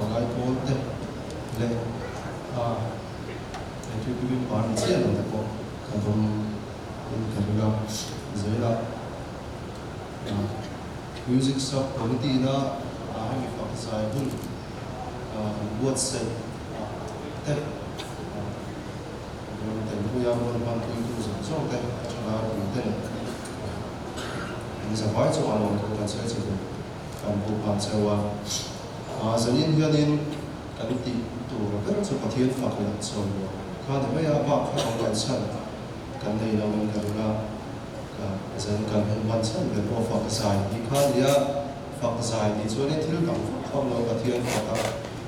còn lại cô thế lệ thì cái bản chất là có cần dùng cần là dưới là music sub committee na hay bị phạt sai hun buat sen thế rồi thành phố yang muốn ban tôi tu dưỡng xong thế cho nó cũng thế mình sẽ hỏi cho anh ông tôi sẽ chỉ cần bộ phận sẽ qua dẫn in hiện in cái tí tu rồi rất là có thiên phật là rồi khi thì bây giờ bạn phải học bản thân cái này là mình cần là dẫn cần hình bản thân để bộ phận giải thì khi thì phật giải thì cho nên thiếu cảm không nói cái thiên phật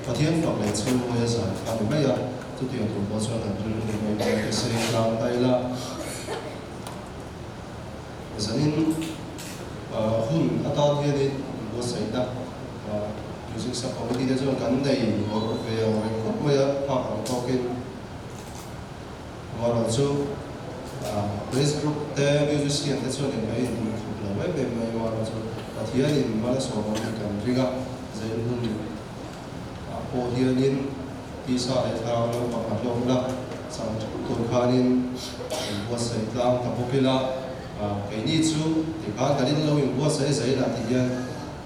cái thiên phật này chưa bao giờ giải khi thì bây giờ tôi tiền của bộ cho là mình cái xây làm tay là dẫn in hun atau dia di bos saya dah music sub committee dia juga kan dari orang về orang kok maya pak orang ke orang tu base group te musician te so ni mai ni la mai be mai orang tu atia ni mana so orang kan juga zain hun po dia ni bisa ai thao lo pak long la sang tu khanin bos saya dah tapopila cái đi chú thì có cái đi lâu những bữa sẽ là thì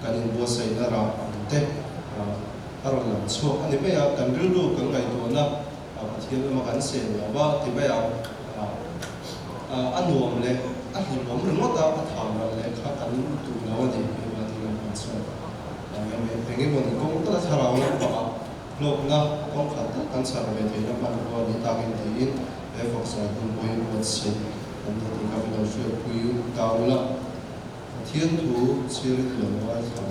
cái những bữa sẽ là ra tết rồi làm số anh ấy bây giờ cần rửa đồ cần cái đồ na thì mà cần sẽ là ba thì bây giờ ăn uống này ăn uống mình mất đâu thằng này khác ăn tụ nào thì là thì làm số mình phải cái mình cũng rất là thảo lắm bà lúc na cũng khá là căng thẳng về thì nó mà nó đi tăng thì để phục sự cùng với một sự thì các bạn sẽ quý tạo là thiên thủ chưa được lượng ngoài thảo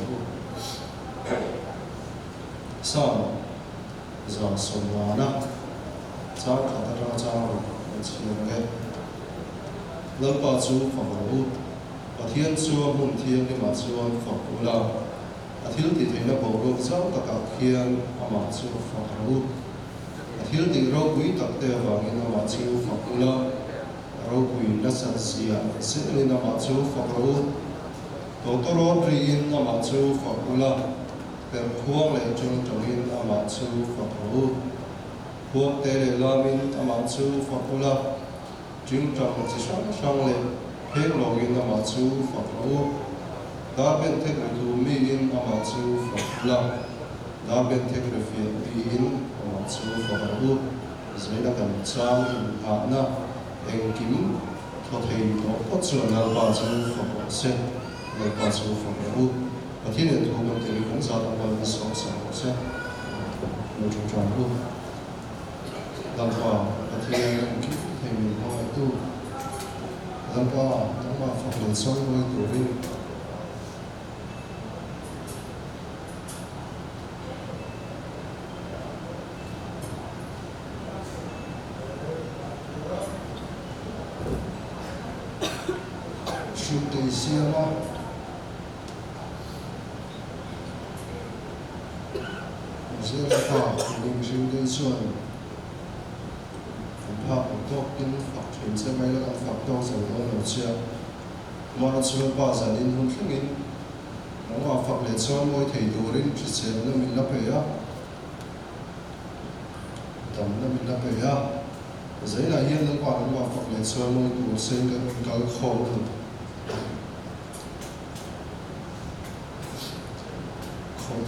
sao giờ sống hóa na sao cả ta ra sao chỉ cái lần ba chú phật giáo và thiên chúa môn thiên cái mà chúa phật giáo là thiên thì thấy nó bảo đồ sao tất cả thiên mà chúa phật giáo thiên thì rồi quý tập thể vào cái mà chúa phật giáo rồi quý nó sẵn sàng sẽ lên nó mà chúa phật giáo tổ tổ riêng nó mà chúa phật giáo để khuang lại trong trong in nó mà chúa phật giáo khuang tê để làm in nó mà chúa phật giáo chúng trong chỉ sang lên hết log in nó mà chúa phật giáo đã bên thế cái đồ mi in nó mà chúa phật giáo đã bên thế cái phiền in nó mà chúa phật giáo dưới đó cần trang hạ na anh kim có thể nó có chuyện nào ba chú phật sẽ là ba chú phật giáo và thiên nhiên thu mình thì cũng sao đồng bằng sống sẽ một trong tròn luôn làm qua và thiên nhiên kim thì mình hỏi tu làm qua nó mà phật liền sống với tổ viên chụp để xem nó sẽ là họ mình chụp để chuẩn họ có kinh phật truyền sẽ mấy cái phật đâu sẽ có nhiều chưa mà nó chưa bao giờ nên không thích in nó mà phật để cho mỗi thầy đồ đến chỉ sẽ nó mình lắp về á tầm nó mình lắp về á giấy là hiện liên quan đến phật để cho mỗi đồ sinh cái khổ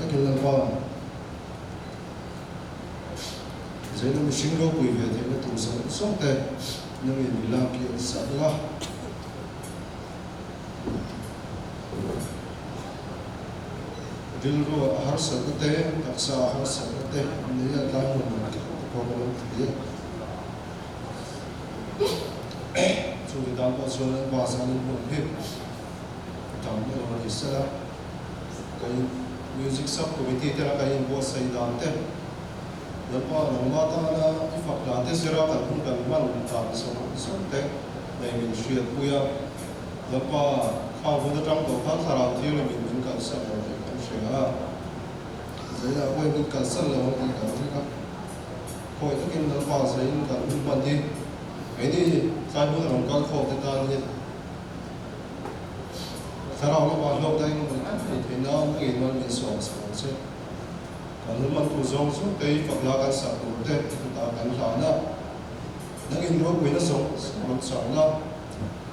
tất nhiên là qua giấy nó sinh ra quỷ về thì nó tụ sống tệ nhưng mình làm kiện sợ quá điều rồi har sợ cái tệ đặc sa har sợ cái tệ nếu là đang mình có một thứ chúng ta đang có số lượng ba trăm linh một hết tổng lượng là sẽ cái music sub committee te la kain bo sai dan te lapa lama ta na ifak la te sira kan hun kan man ta so te nei min shriat puya lapa kha vu da tang to kha sara thi le min kan sa lo kan shria zai la ko min kan sa lo ni ka ni ka ko ta kin lapa sai kan hun man ni ni sai bu da kan kho te ta ni sau đó nó vào lâu đây mình ăn thì nó người nó mình sổ sổ chứ Anu man tu zong so tei fakla kan sa tu te ta kan la na nang in ro kuina so ron sa na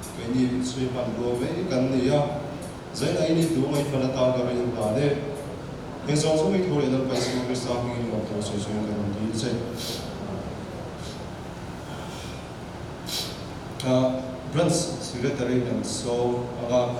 ke ni sui man ro ve kan ni ya zai na ini tu mai pala ta ga rin la de ke zong so mi thore na pai so ke sa mi ni to so so kan ni se branch secretary and so aga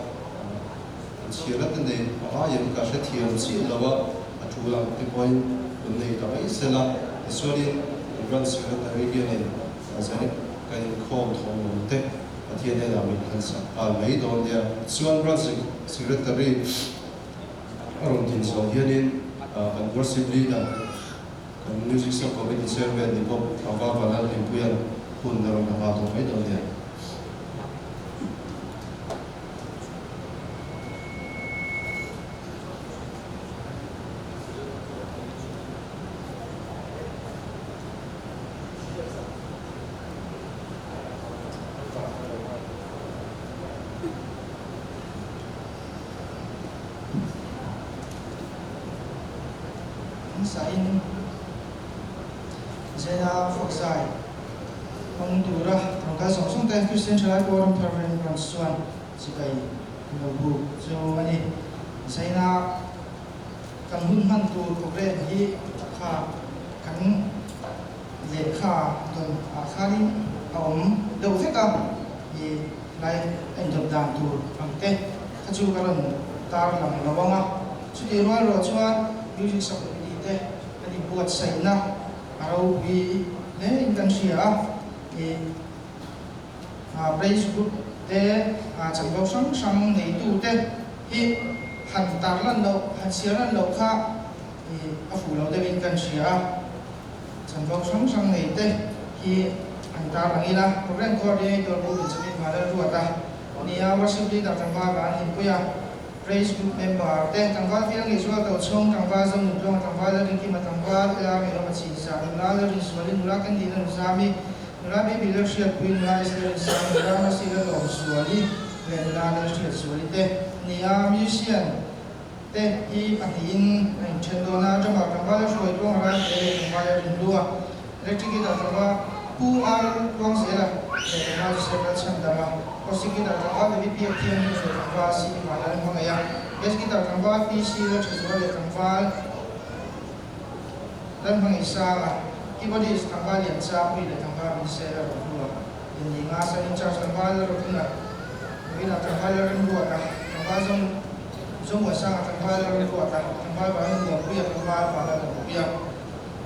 chirat ne aga yem ka she thiam chi lawa Chula the point when they die, Sela, the Sodian, the Grand Secretary Union, as I can call Tom Tech, but here they are made on their Suan Grand Secretary Arontin so Union, and worship leader, and music subcommittee server, the Bob Avava, and Puyan, Pundar and Havato made on there. Sain Zena Foxai Hongdura Tangka Songsong Tan Christian Chalai Quorum Permanent Constituent Sikai Nobu So Mani Zaina Kan Hun Han Tu Kogre Hi Kha Kan Le Kha Don Akhari Aom Deu Theka Hi Lai Anh Dập Đàn Tu Angte Khachu Karan Tar Lam Lawanga Chudi Ruan Ro Chuan Music Support Kadi buat saya nak arau bi le intensia praise group te chẳng bao sang sang này tu te hi hàn tar lan lo hàn xia lan lo kha afu lo te intensia chẳng bao sang sang này te hi hàn tar lang ila program coordinator bu bin sami mala ruata nia worship leader tangwa ba hin puya praise group member te tangwa fiang ni suwa to chong tangwa zong nu dong tangwa la ring ki ma tangwa la me no chi sa la la ring suwa ling la kan din no sami la be bi le shia pui la is le sa la ma si le lo suwa li le la le shia suwa li te ni a musician te I patin en chendo na jo ma tangwa la suwa dong ra te tangwa la ring lua electric ki tangwa pu al dong se la te ma se la chan da ma Kosiki dah tangga lebih pihak ni tangga si malam mengaya. Bes kita tangga PC le sesuatu le tangga dan mengisa. Kita di tangga yang sapi le tangga misal berdua. Ini ngasa ini cara tangga le rukun. Kita tangga le rukun dah. Tangga zong wasa tangga le rukun dah. Tangga bahan yang punya tangga pada le punya.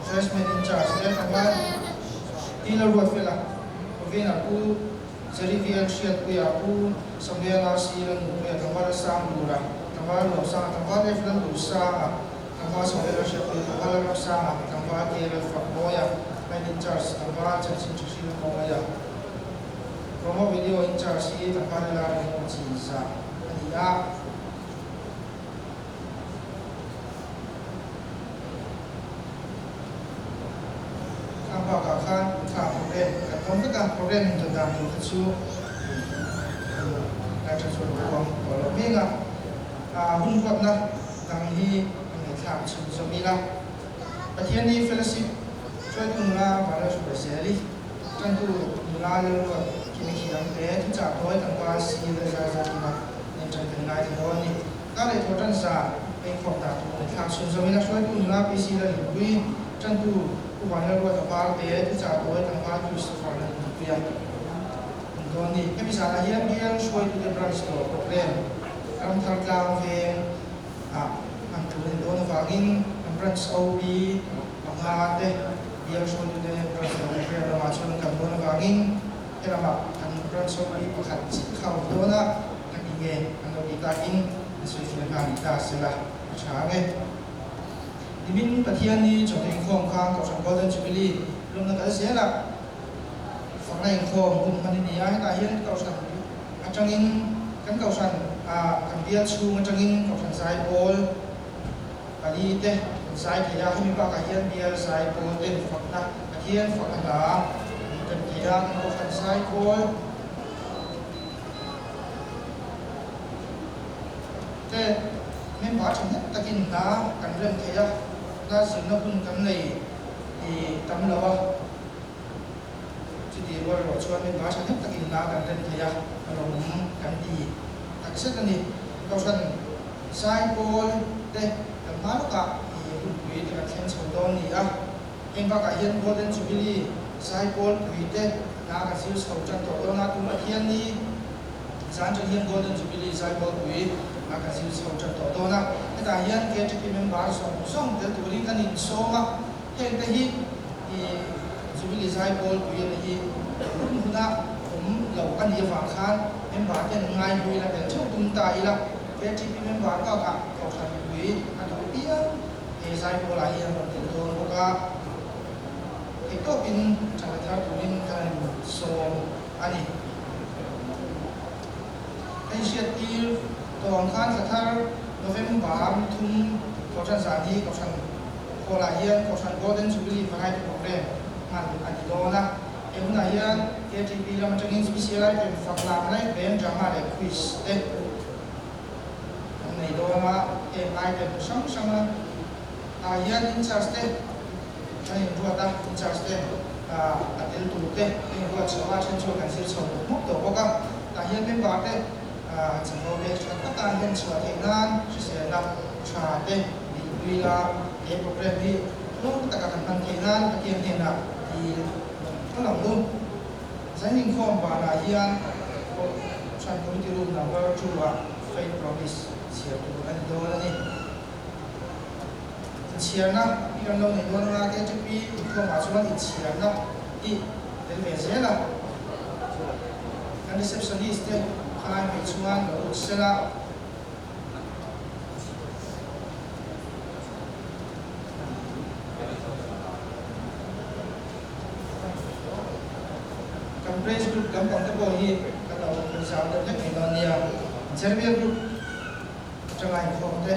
Freshman in charge le tangga di le rukun fela. Mungkin aku Jadi dia siap punya aku sambil nasi dan punya tempat sang dura, tempat lo sang tempat dia dan dosa, tempat sambil siap punya tempat lo sang, tempat dia lepak boya, main in charge tempat jadi cincin boya. Promo video in charge ini tempat dia lari cinta, dia apakah program untuk dan itu ada sesuatu kalau mereka hunkuat nak tangi mereka semula bagian ini fellowship suatu mula pada sudah sehari tentu mula lalu kini kita itu jatuh tanpa sih saja kita yang terkenal ini kalau itu kan sah pengkota mereka semula suatu mula PC lebih tentu Ubangan luar tempat dia itu jatuh tempat itu sekolah itu ya. Untuk ni, kita bisa lagi dia suai itu branch tu program. Kalau terkang ke, antara dua vagin branch OB, pengat dia suai itu branch program macam kan dua vagin. Kita mak kan branch OB bukan kau dua nak kan ini kan kita ini sesuai dengan kita selah macam Dimin patian ni contoh ingkong kang kau sang golden jubilee belum nak ada siapa fakta ingkong kan ini ya tahian kau sang acangin kan kau sang kan dia cu acangin kau sang sai bol kali teh sai dia kami pak kahian dia sai bol teh fakta kahian fakta dan dia kau sang sai bol teh memang macam takin na kan belum dia na sim na hun kan nei i tam lawa chu ti ro ro chuan men ba sa hek takin na kan ren thaya ro kan ti tak se kan ni ko san sai pol te kan ma ka i hun pui te kan chen chho don ni a eng ba ka hian golden jubilee sai pol pui te na ka sil chho chan to do na tu ma hian ni san chu hian golden jubilee sai pol pui na ka sil chho chan to do na ta hian ke ti member song te tu ri kan in so ma heng te hi i jubilee sai pol pui na hi na lo kan hi fa khan member te ngai hui la kan chho tum ta ila ke ti member ka ka ko san pui an to pia e sai pol la hi an to do ko ka itu pin cara turin kan so ani inisiatif tong kan satar November thum kausan sani kausan kolahian kausan golden jubilee variety program man ani dona emna hian KTP lam changin special item fakla nai bem jama le quiz te nei dona e item sang sang a hian in charge te anh vừa ta in charge te a tel tu te in vừa chawa chen chu kan sir chho mo to ko ka ta hian men ba te chho be ta ta hian chwa te nan chi se na cha te di wi la e program hi lo ta ka kan te nan ka kian te na di ko lam lu signing form ba na hian chan committee room number 2 a faith promise sia tu an do na ni chiang na kan lo nei don na ke pi ko ma chuan i chiang na i del ve se la kan receptionist te khai me chuan lo se la kan praise group kam pang te bo hi kan lo kan sa de te ni don nia Serbian group changai ko te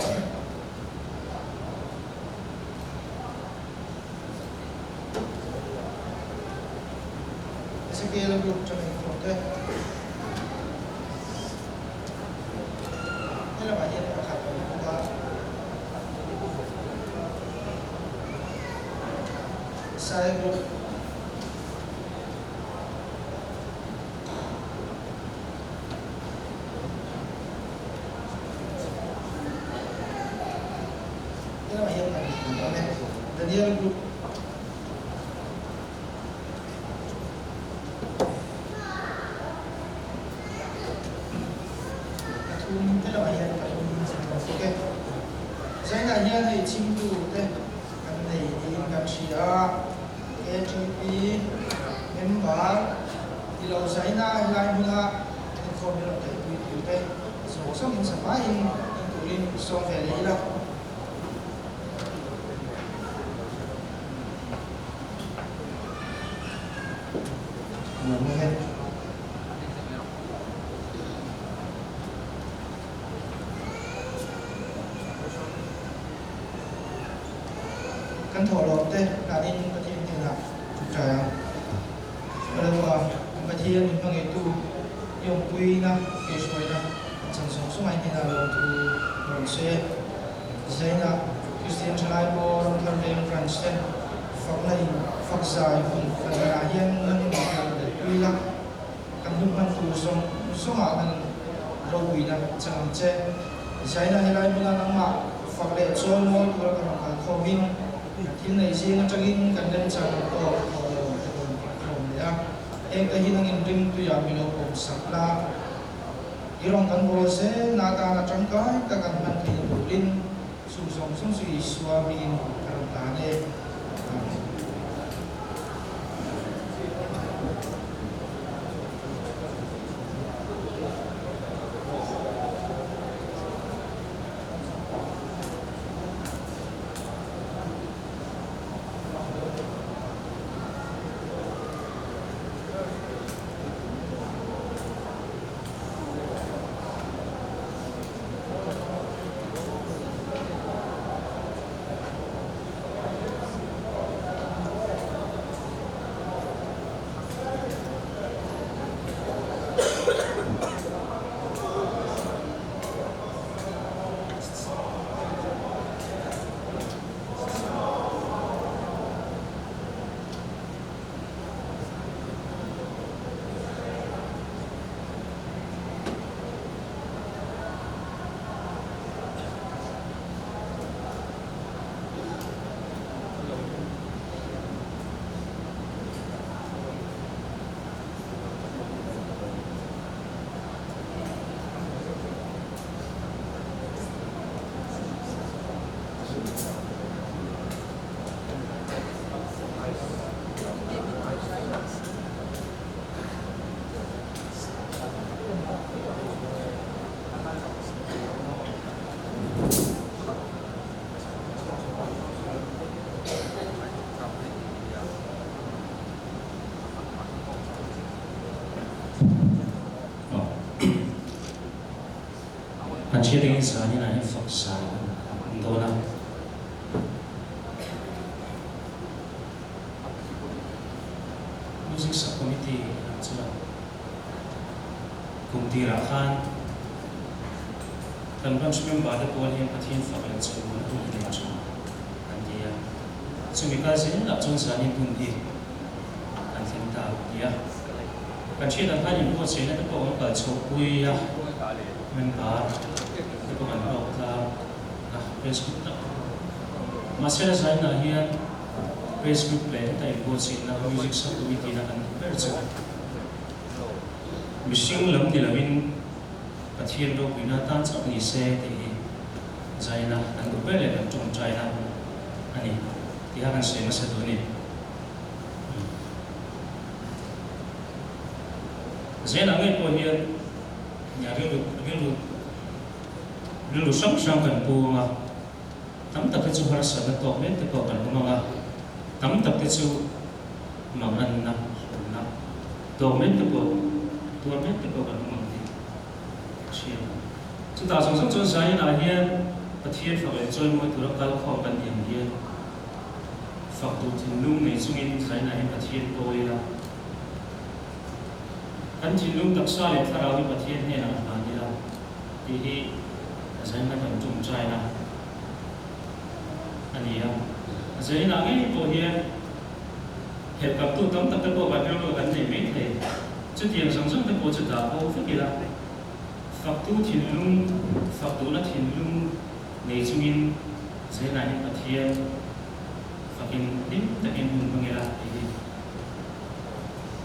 Kela group trong thành phố thế, thế là bài hiện là khả năng của ta. Sai group, thế là bài hiện là của ta. Daniel group. Saya nak hian hei chim tu te kan nei in kan chia KTP member di lo sai na lai huna in ko mi lo te tu te so so min sa mai in turin so ve le la kan thổ lột te là nên có thiên thì là trục trời bây giờ có thiên thì mang cái tu dùng quy na cái suy na chẳng sống số mai thì là lột tu lột xe dây na Christian Chalai bo trong thằng em Francis phật này phật dài phần phần là hiên ngân bằng để quy la kan dung man tu sống số mà kan râu quy na chẳng che dây na hiện nay mình đang mặc phật lệ cho môi của các bạn không minh thiên này riêng trong in cần đem sang tổ ya em cái hình ảnh rim tu ya mình đâu sắp la irong kan bolo se nata na trong cái các cần man thì linh sung song sung suy xua bin karam tane kan chia dengan sani na yang faksa dona music sa committee sila kung tirakan kan ban sumem bada pol yang pathin fakal chu na tu ni chu andia sumika sin la chung sani pun hi an sen ta ya kan chia dan han in ko se na ko on ka chu pui ya men ka ko kan ro ta Facebook ta masela sai na hian Facebook plan tai ko sin na music sa committee na kan per chu mishing lam ni lamin pathian ro pina tan chak ni se te hi zaina an ro bele kan chung chai na ani ti ha kan se ma se do ni zaina ngai ko hian nya lu sam sam kan pu ma tam tak chu har sa na to men te ko kan ma tam tak chu ma an na to men te ko tua men te ko kan ma chúng ta sống trong sai là hiền và thiên phải về chơi mỗi thứ đó cao khó cần điểm hiền phật tu thiên lung này xung in sai là hiền và thiên tôi là anh thiên lung tập sa để thao đi và thiên này là gì là thì sai là cần trùng trai là anh ấy sai là cái cô hiền hiện gặp tu tấm tập cái cô bạn nhau gần này mấy thầy chứ tiền sống cái cô chỉ đạo cô phải là phật tu thiên lung phật tu là thiên lung này chung in sẽ là những bậc thiên phật in điểm tất nhiên hùng bằng là thì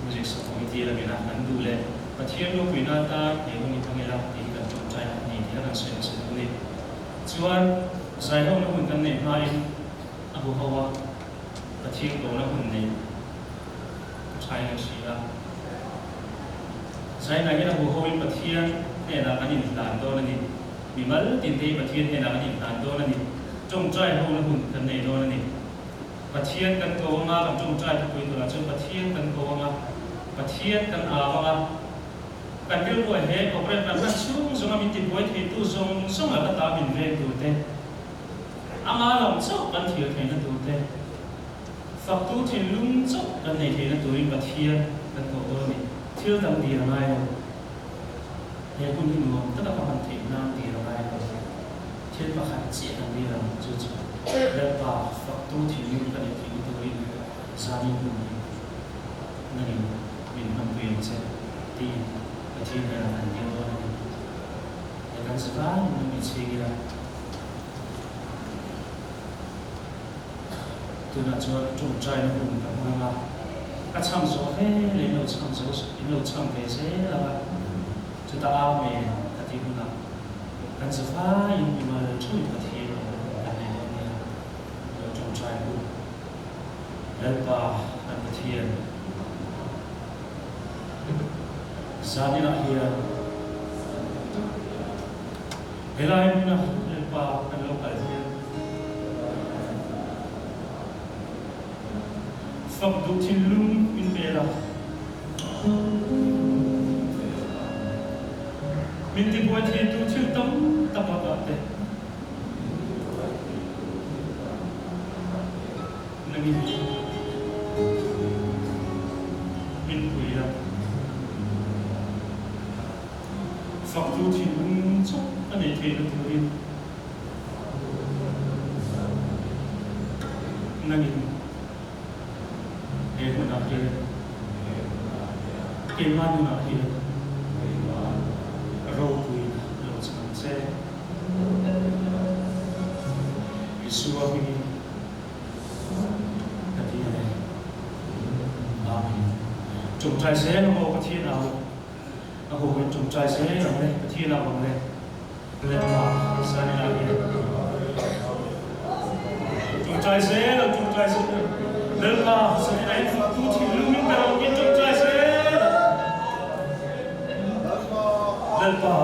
music sa committee là mình làm đủ lên bậc thiên lúc mình ta thì hùng bằng là thì cần chọn trái này thì là sẽ đúng này chuan sai hôm nó hùng cần này mai abu hawa bậc thiên đó là hùng này trái là gì là sai này là abu hawa bậc thiên này là cái gì làm đó là gì vì mất tiền thì bậc thiên này là cái gì làm đó là gì trong trái hôm nó hùng cần này đó là gì bậc thiên cần cầu nga làm trong trái thì quyền là trong bậc thiên cần cầu nga bậc thiên cần ava cần kêu gọi hết có phải là xuống xuống mình tìm gọi thì tu xuống xuống là ta mình về tu thế ama làm sao cần thiệt thì nó tu thế phật tu thì lung sao cần này thì nó tu bậc thiên cần cầu đó này thiếu tâm địa là ai ya kun ni mo ta ka man thei na ti ra ai ko thil pa khat che na ni ram chu chu da pa fa tu thi ni ka ni thi tu ri za ni ku ni na ni min nam pu yin che ti ka thi na na ni do na ni ya kan sa ba ni mi che gi ra tu na cho chung trai na kun ka ma la ka cham zo he le no cham zo no cham ve se la chúng ta ao về cái gì cũng làm anh sẽ phá những mà chui vào thì cái này là trong trái luôn lên ba anh cái thiên sao đi lại here cái này mình là lên ba anh lâu cái thiên phật độ thiên lung mình về là mình đi qua thì tu chưa tống tập hợp lại nên mình quỳ là phật tu thì cũng chút cái này thì nó tự nhiên nên để mình làm gì cái mà mình làm gì râu tùy lộ chẳng xe Yeshua mình cái gì này trùng trái xe nó có thiên nào nó hồ bên trùng trái xe là đây cái thiên nào bằng đây lên mà sao này là gì trùng trái xe là trùng trái xe lên mà sao này là tu thì lưu mình đâu cái trùng trái xe lên bà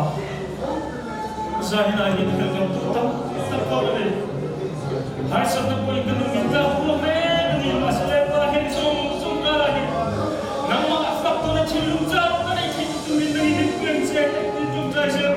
Zahir lagi dengan tetap terkau ini. Hari Sabtu pun kena minta pulang ni masalah lahir sungguh lagi. Nama afak tu nak cilung jauh, tak ada itu minta ini pun saya tunjuk saya.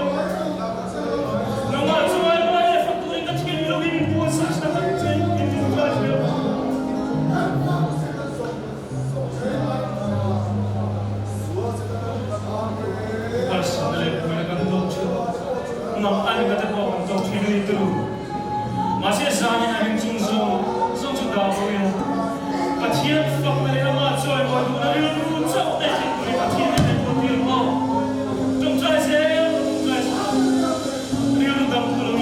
把天放在那么在我读的日不走的天里，把天在我天后，种在谁？种在谁？日路当路里，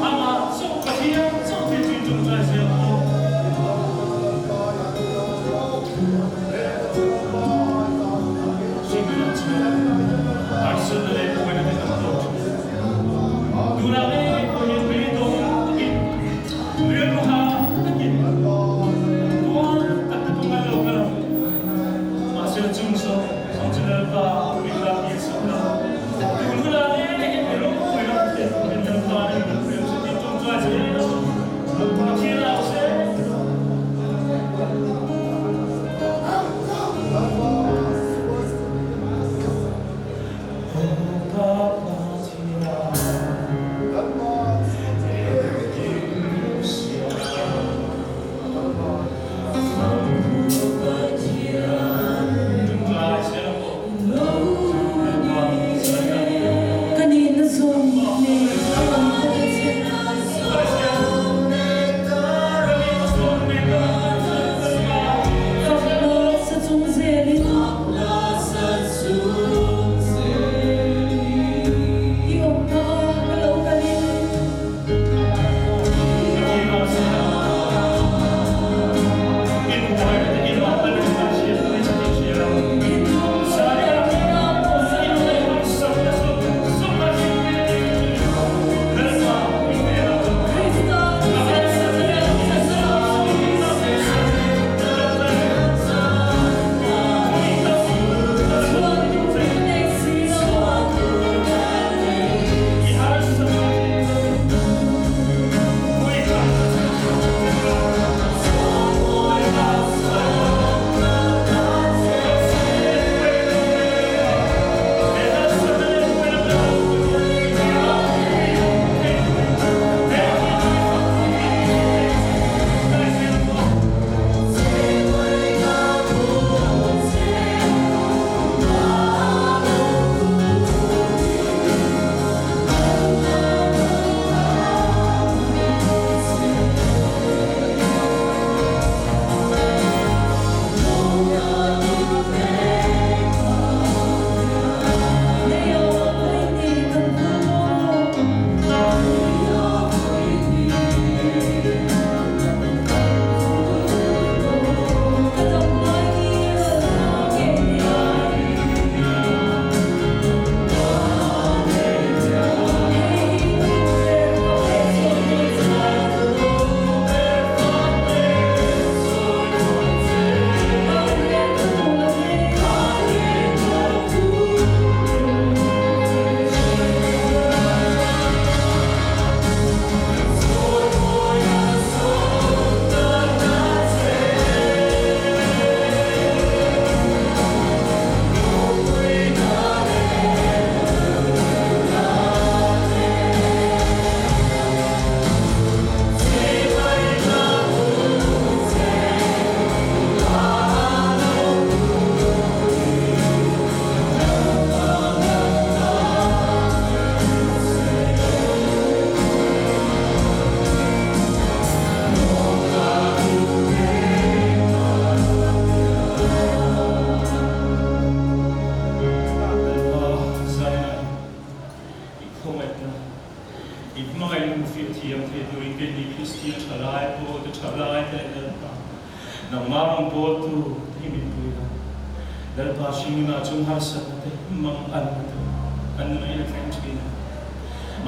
阿妈种把天种天去种在谁？心里有车，而是的嘞，为了那个多。读了嘞，我也没懂，日路哈，多，但是不买路了。马上中手，从这了吧，为了别走了。读了嘞，也路为了别，为了把那个不要是你种在谁？把天老谁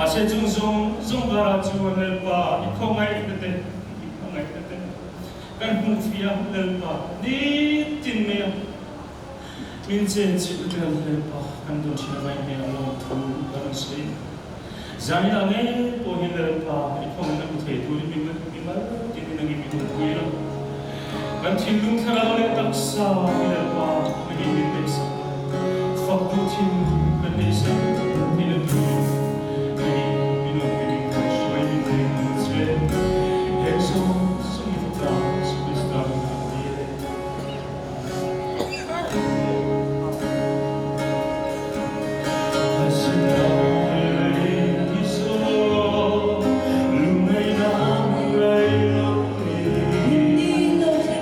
？Masih zung bara jual lepa, ikau ngai kete, kan mufia lepa, di tin mea, mince cipta lepa, kan don cina mai mea long tu barang sei, zamina ne pohin lepa, ikau ngai kete tu ni mimar, tin nangi mimar kuira, kan tilung terang le taksa lepa, nangi mimar, fakku tin benesa, minum tu. Hãy subscribe cho kênh Ghiền Mì Gõ để không bỏ lỡ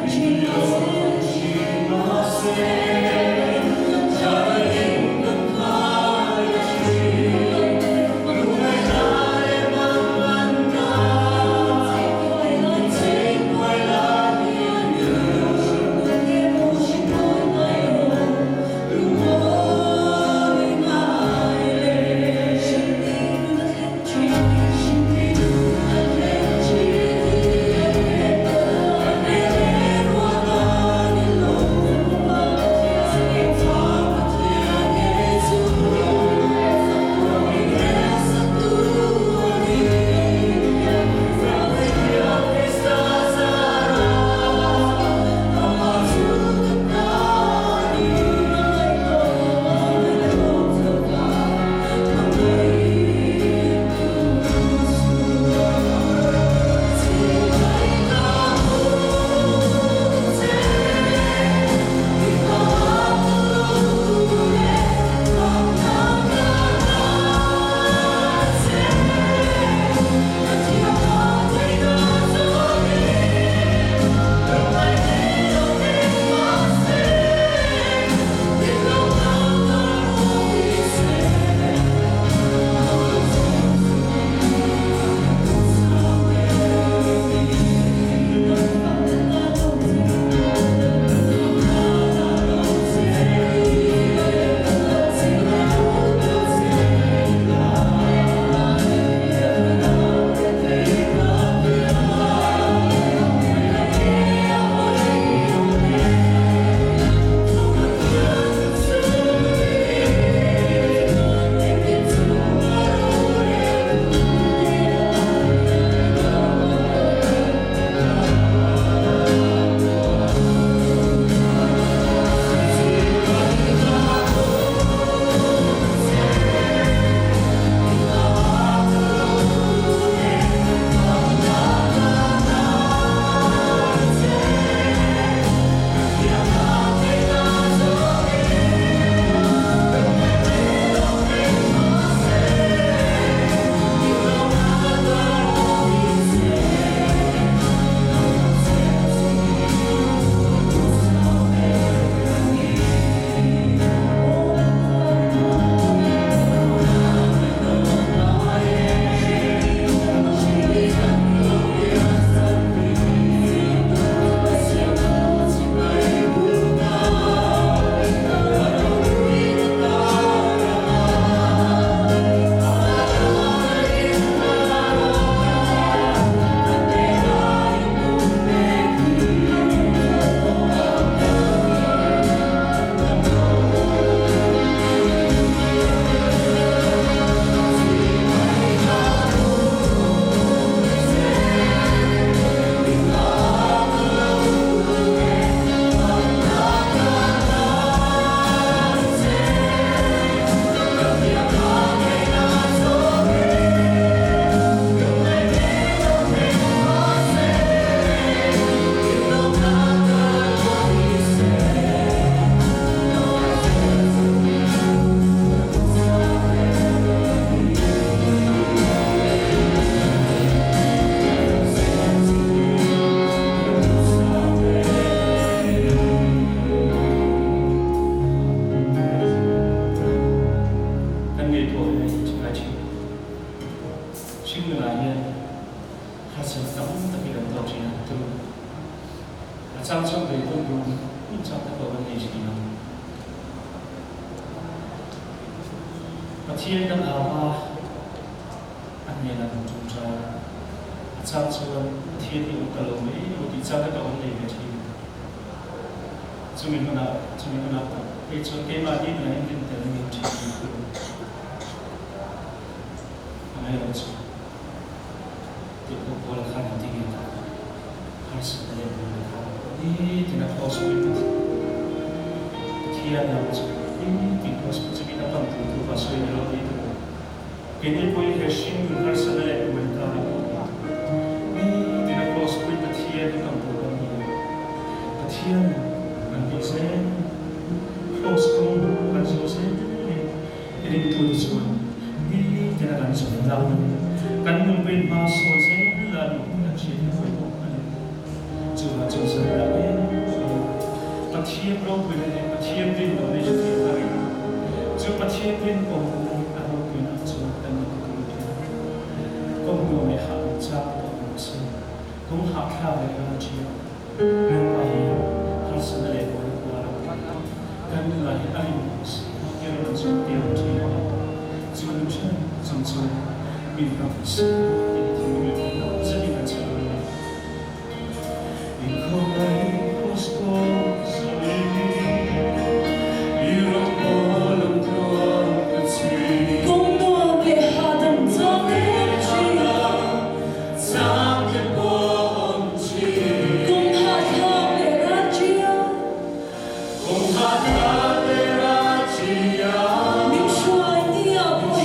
sang trong về tôi đúng in trong tất cả vấn đề gì nào và thiên đang ảo hoa anh là một chúng ta sang trong thiên thì cũng cả lâu mấy một tí sang tất cả vấn đề về thiên chúng mình nào cái chỗ cái mà đi là những cái mình chỉ anh ấy là thì cũng có là khả năng thì hay sự này đi thì nó có sự biết thì là nào thì có sự chỉ biết là bằng thủ và sự này đi cái này coi cái sinh người sẽ là mình ta thì nó có sự biết thì là bằng thủ và thì là mình đi xem có sự cần sự xem cái này tôi rồi đi thì là cần sự làm cần mình bên mà số xem là đủ là chuyện phải chưa là chưa sẽ là cái bắt thiên đâu về đây bắt thiên bên đâu để chúng ta thấy chưa bắt thiên bên đâu à đâu bên nào chưa ta nhìn thấy công người này hàng trăm đồng tiền cũng học theo về cái chuyện nên là hàng sinh này của nó là cái người anh cái là sự tiêu chí chưa được chưa mình không sự thì mình không rất là chờ mình không ai có sự yêu có lòng thương cái gì cũng nói về hà đầm trong cái gì trong cái bóng chi cũng hát hát để ra chia cũng hát hát để ra chia mình xoay đi ở bờ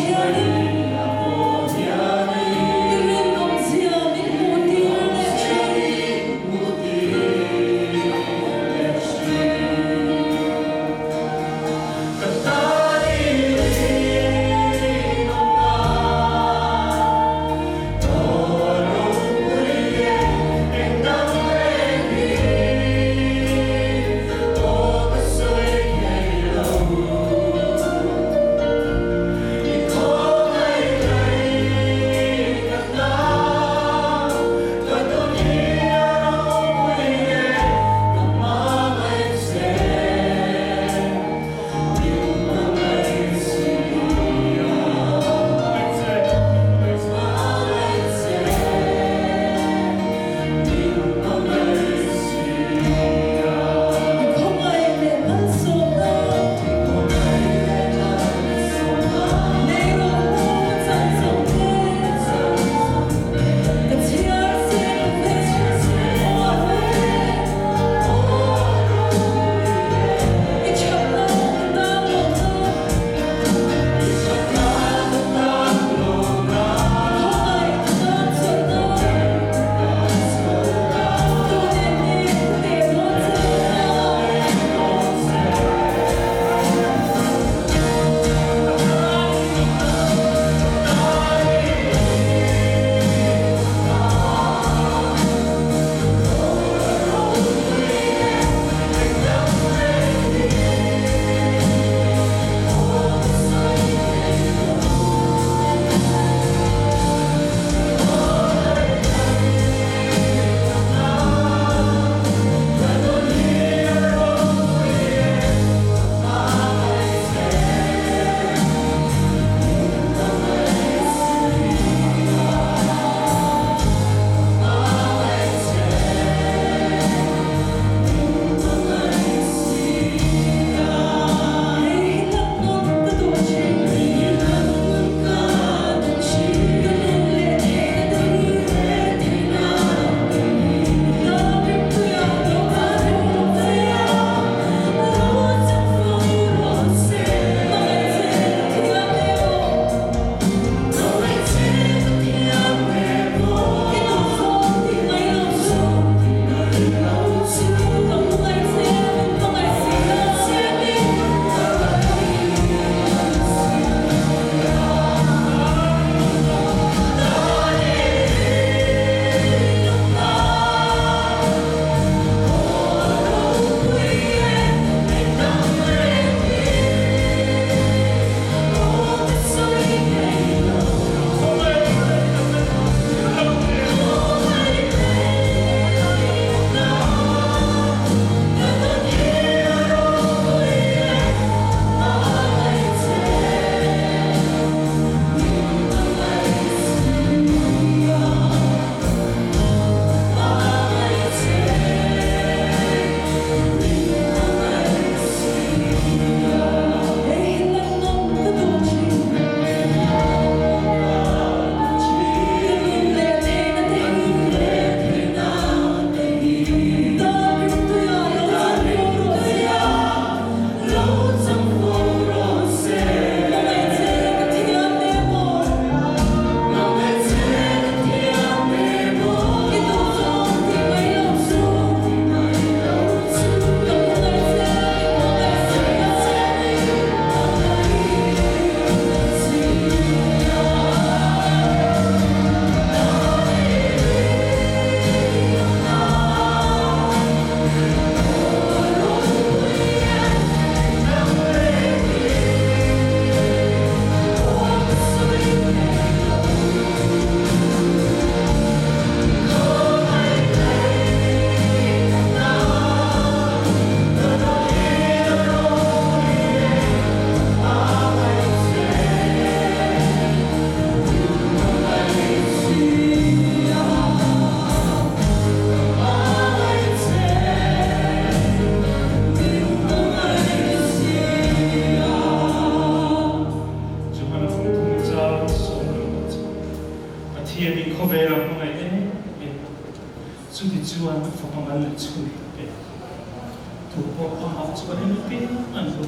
ông học cho nên tin anh rồi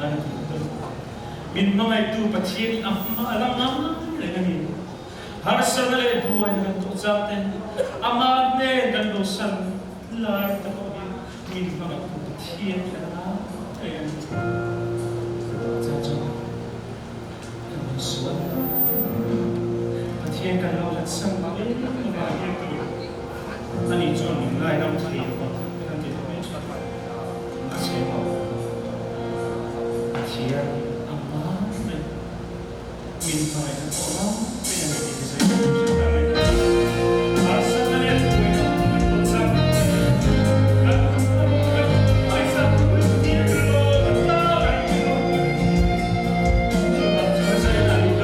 này mình mong ai tu bắt thiên alam này cái gì har sana le buai dengan tu zaten amat ne dan dosan lai tak min mong ai tu bắt thiên là cái zaten kan suat bắt thiên kan lo là sang ba cái anh ấy chọn những ngày năm thì kan kita masih Sian amat min pai orang yang di sini asalnya itu sama Aisyah dia kalau kata itu saya lagi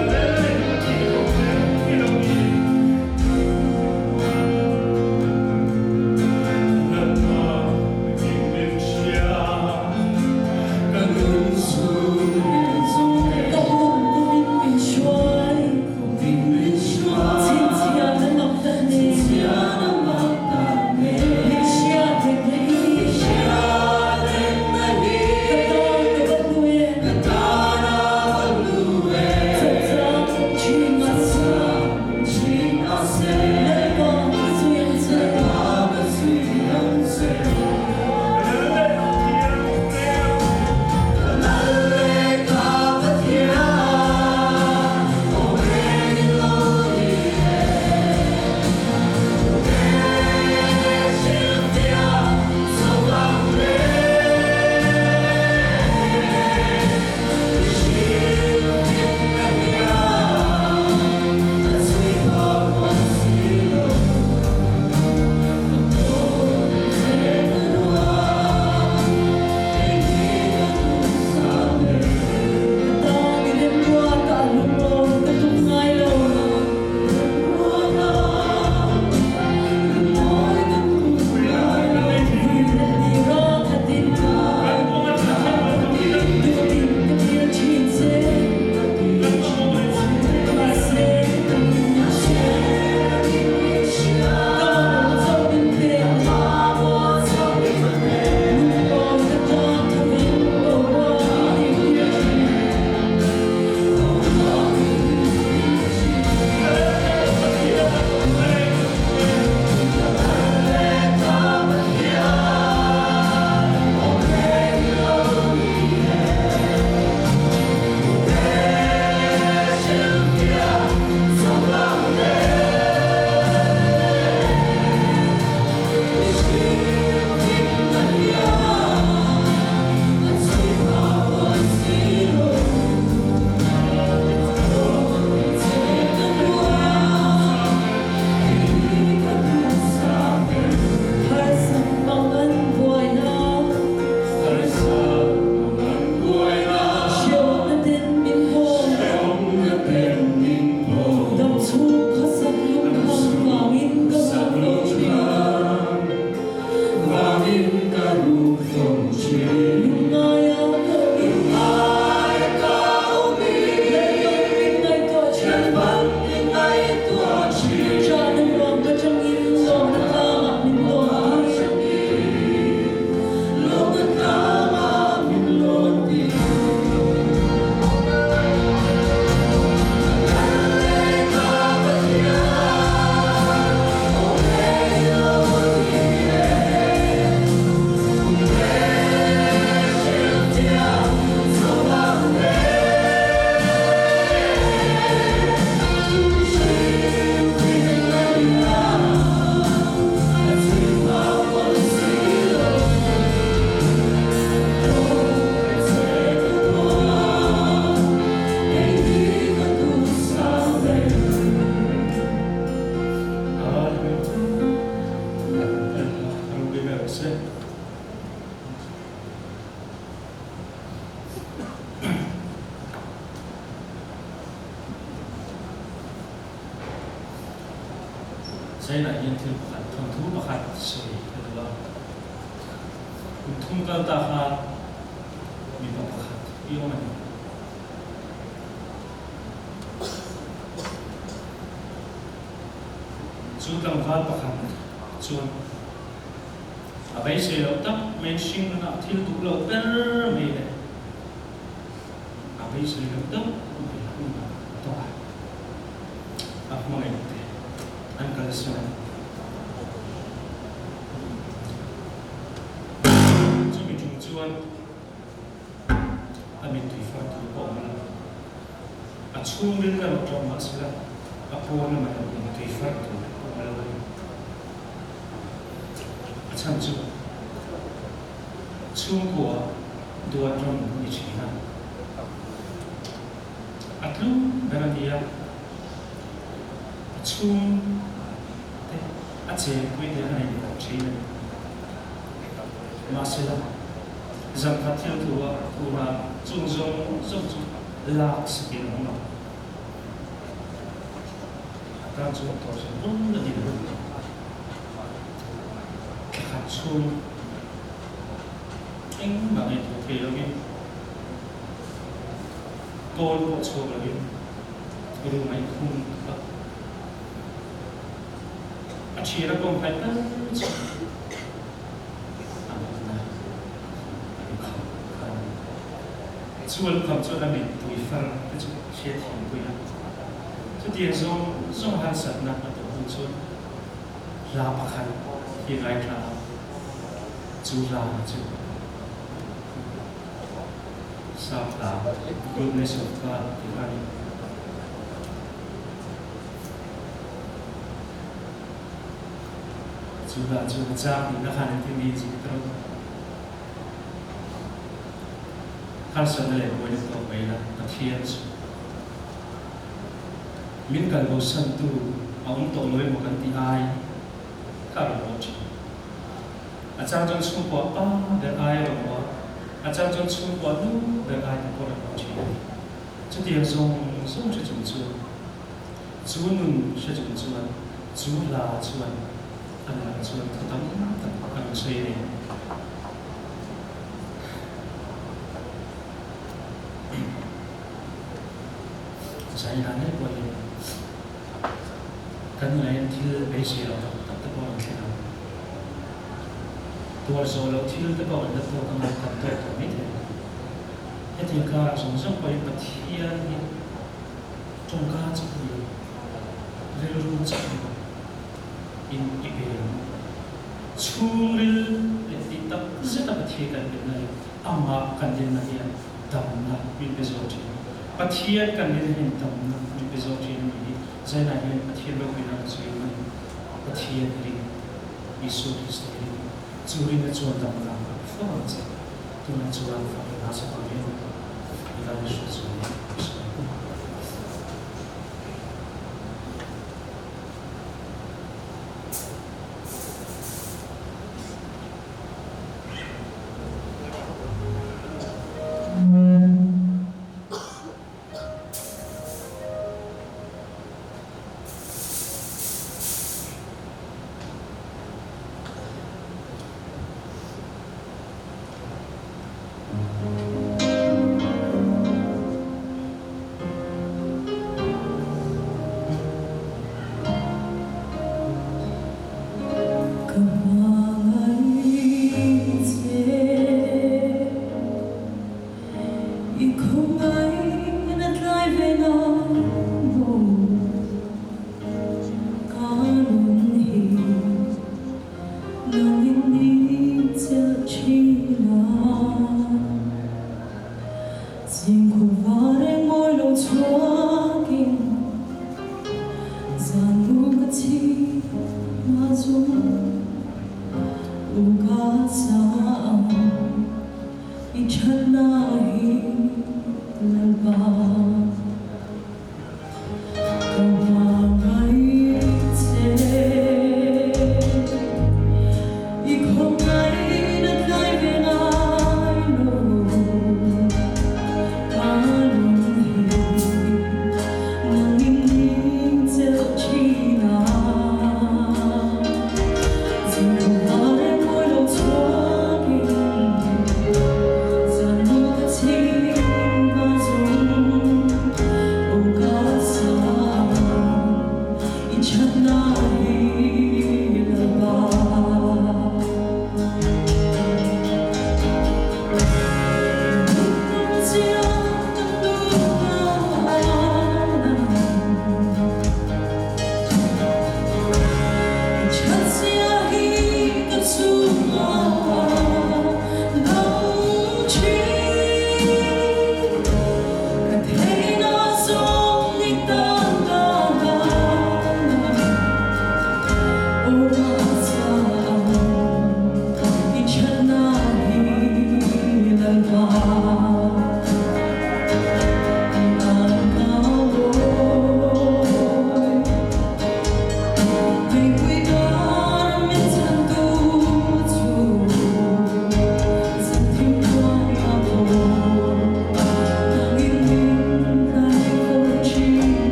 saya nak yang terbuka, tuan bakat suri adalah untuk tahan minta bakat, ia mana? Sudah bakat bakat, sudah bây giờ tắc men sinh nó thiếu tụ lâu tơ mày này bây giờ tắc mày không mà toa mọi người anh cần xem chỉ mình chung chuan anh mình tùy phát tùy bỏ mà chung đến là một trong mắt sẽ là phone mà mình tùy phát tùy bỏ chăm chú chung của đua trong những chuyện này lúc bây giờ chung chế quy định này là chuyện mà sẽ là rằng phát triển của chung là sự kiện đó ta chúng tôi sẽ đúng là điều chung anh mà người thuộc về cái tôn của chung là cái điều này không chỉ là công phải tất chuột cầm chuột là mình tùy phần cái chuột chia thiện quy chuột tiền dùng hàng sạch nặng là tụi chuột là bạc hành thì lại là chú ra chú sao là group này sụp qua thì phải chú cha thì nó hành thì đi chỉ đâu khăn sân này của những tàu bay là đặc thiên mình cần có sân tu ông tổ lối một cái tí ai cả là một chuyện cha trong chung qua để ai rồi mà cha trong chung qua nu để ai cũng có được một chuyện cho tiền dùng sẽ dùng chú nung sẽ dùng chú là chú anh là chú anh suy đi saya nanya boleh kan lain til besi lah tak tak boleh kena tua solo til tak boleh tak boleh kena tak tak ni deh jadi kalau sungsung boleh bertian ni jongka cakap lelu cakap in iben churil tak sedap bertian kan amma kan dia nak dia tamna bin bezoti pathian kan ni hin tam ni bezoti ni zaina hin pathian lo kina sui ni pathian ri isu kristo ri churi na chuan tam na fa cha tu na chuan fa na sa pa ni ila ni su su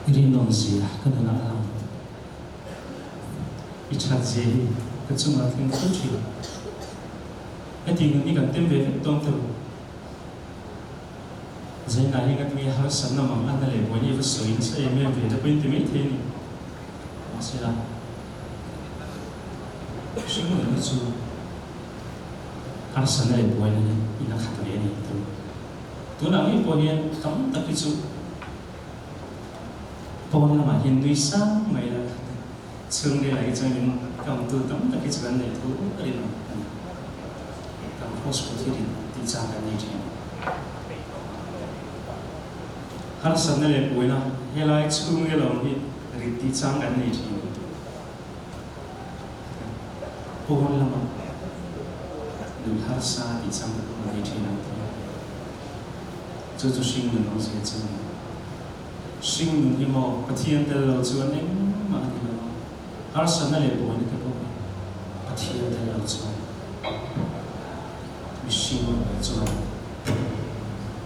Rinonzia kadang-kadang ichazi kecuma ting kunci. Eti ini kan tembe dong tu. Saya nak ingat ni harus sana mana le boleh bersoin saya memang ada pun tembe ini. Masalah. Semua itu harus sana le boleh ni nak kata ni tu. Tu nak ni boleh kamu tak itu. Pon là mà hiện tuy sáng mày là thường đi lại cho những cầm từ tấm là cái chuyện này thú đi nào cầm post của thì trang cái này chứ hắn sẵn này buổi nào hay là chung cái lòng thì trang cái này chứ pon là mà được hắn sa thì trang cái này chứ nào cho sinh mình nó sẽ chân sinh thì mà cái thiên từ lâu chưa nên mà thì nó har sana le bo ni ko cái thiên từ lâu chưa mình sinh chưa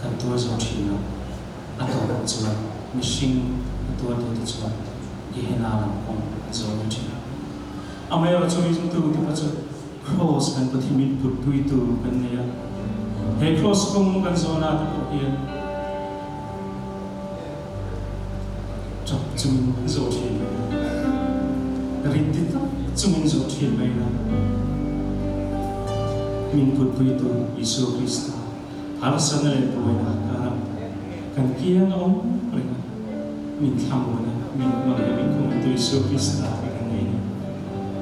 cái tuổi giàu thì nó ăn tuổi chưa mình sinh cái tuổi thì chưa cái hiện nào làm không giàu như thế à mấy ở chỗ này chúng tôi thì bắt đầu cross kan cái mình bút bút tu kan này hay cross không kan zona thì hiện chúng dấu thiên rin tít chúng dấu thiên vậy là mình bút bút tu Giêsu Christ har sana le boi na kan kia ông rồi mình tham muốn mình nói mình không tu Giêsu Christ là cái này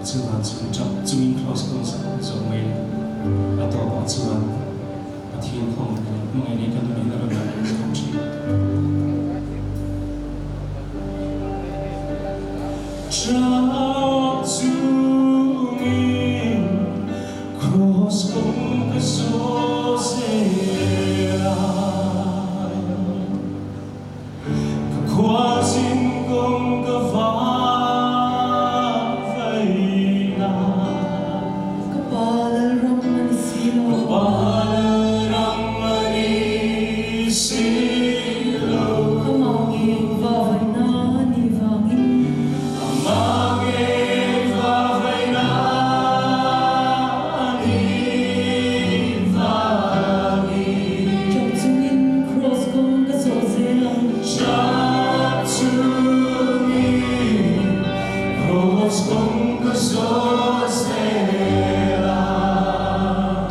chúng ta chúng chọn chúng mình cross con sao rồi mình ở đó chúng ta thiên không ngày này kan mình là làm không chỉ trao chúng mình cross cùng cái số dễ qua xin cùng cái vậy là Kepala Ramani Silo Amangin vavai na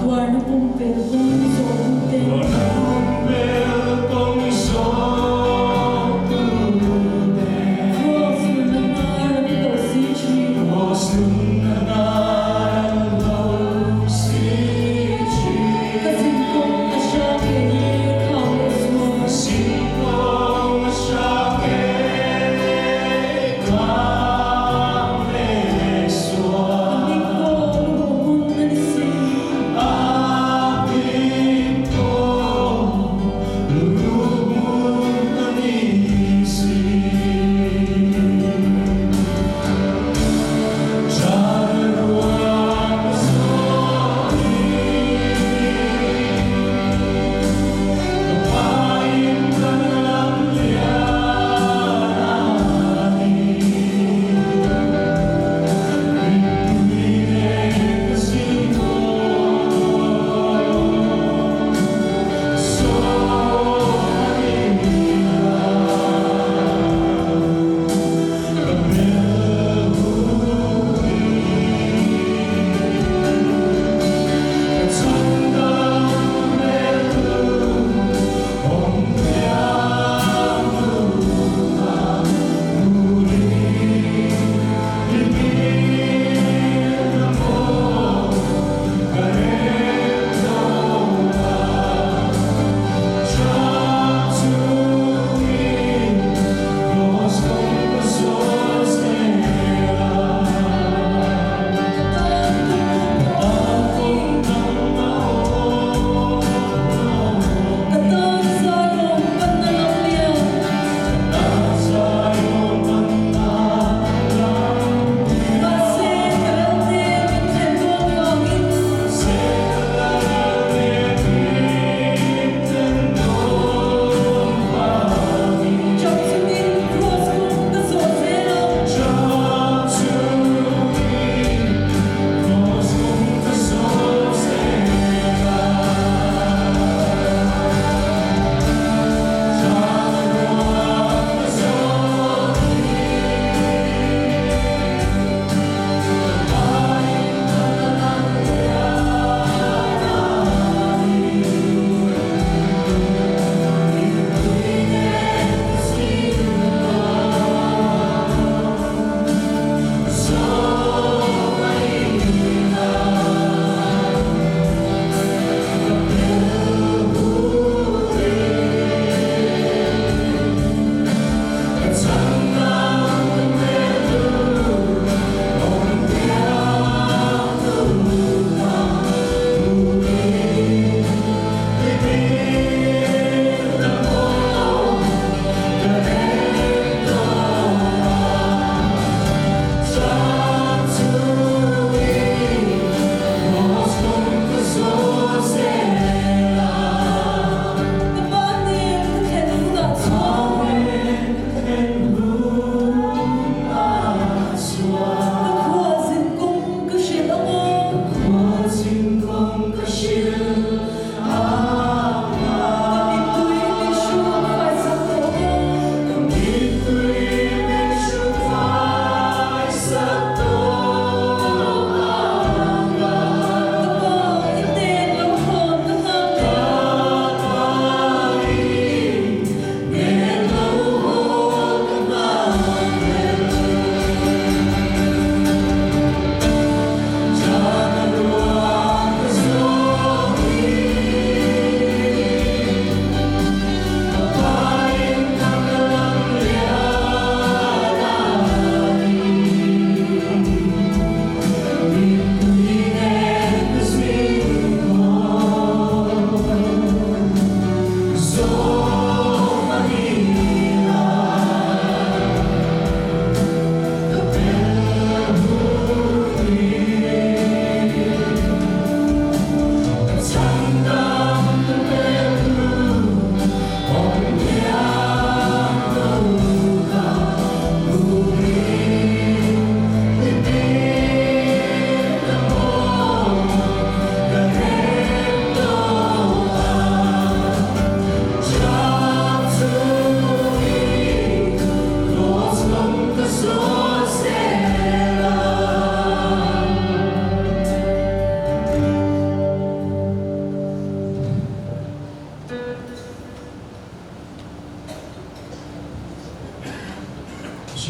Tuar na pumpel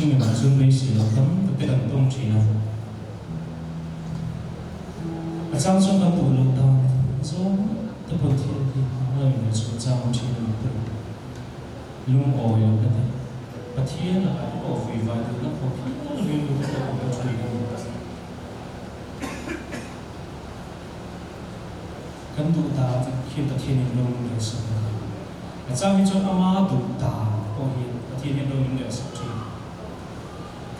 chính mình dương mấy sự là tấm được cái đằng đông chỉ là trong trong các tủ lâu ta do tập hợp thiên thì nơi mình số trong chỉ là một lung oi là cái và thiên là cái ổ vì vài thứ nó có khi nó liên quan tới cái chuyện kan du ta khi ta thiên nhiên đông như sông và trong cái chỗ ama du ta có hiện ta thiên nhiên đông như sông chỉ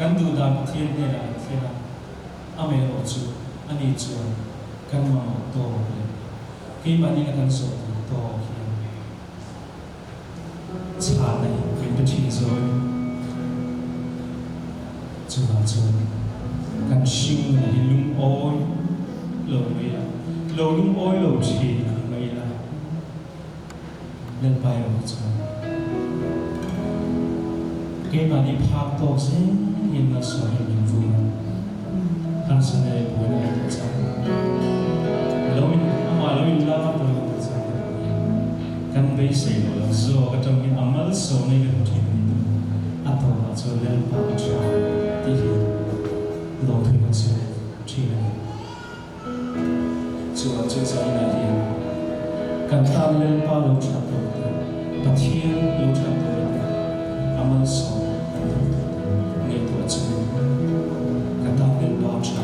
kan du ta thiên nhiên là thiên là ame ở chỗ anh ấy chỗ kan mà to khi mà đi kan số to khi cha này cái cái chuyện rồi chỗ là chỗ kan sinh là lung oi lâu vậy lâu lung oi lâu chỉ vậy là lên bài ở chỗ cái mà đi拍拖先應該上面vui hắn sẽ này buổi này thật sao lâu mình la rồi thật sao căn bây giờ là do cái trong những âm mưu số này cái chuyện này à thôi là cho lên bảo cho đi lâu thôi mà sẽ chỉ là cho sẽ này thì căn ta lên bảo lâu chặt rồi bắt thiên lâu chặt rồi âm mưu số ngày tuổi chân căn ta lên bảo cho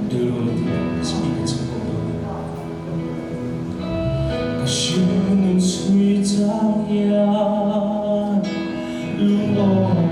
đưa luôn thì sẽ bị cái sự Hãy subscribe cho kênh Ghiền Mì Gõ để không bỏ lỡ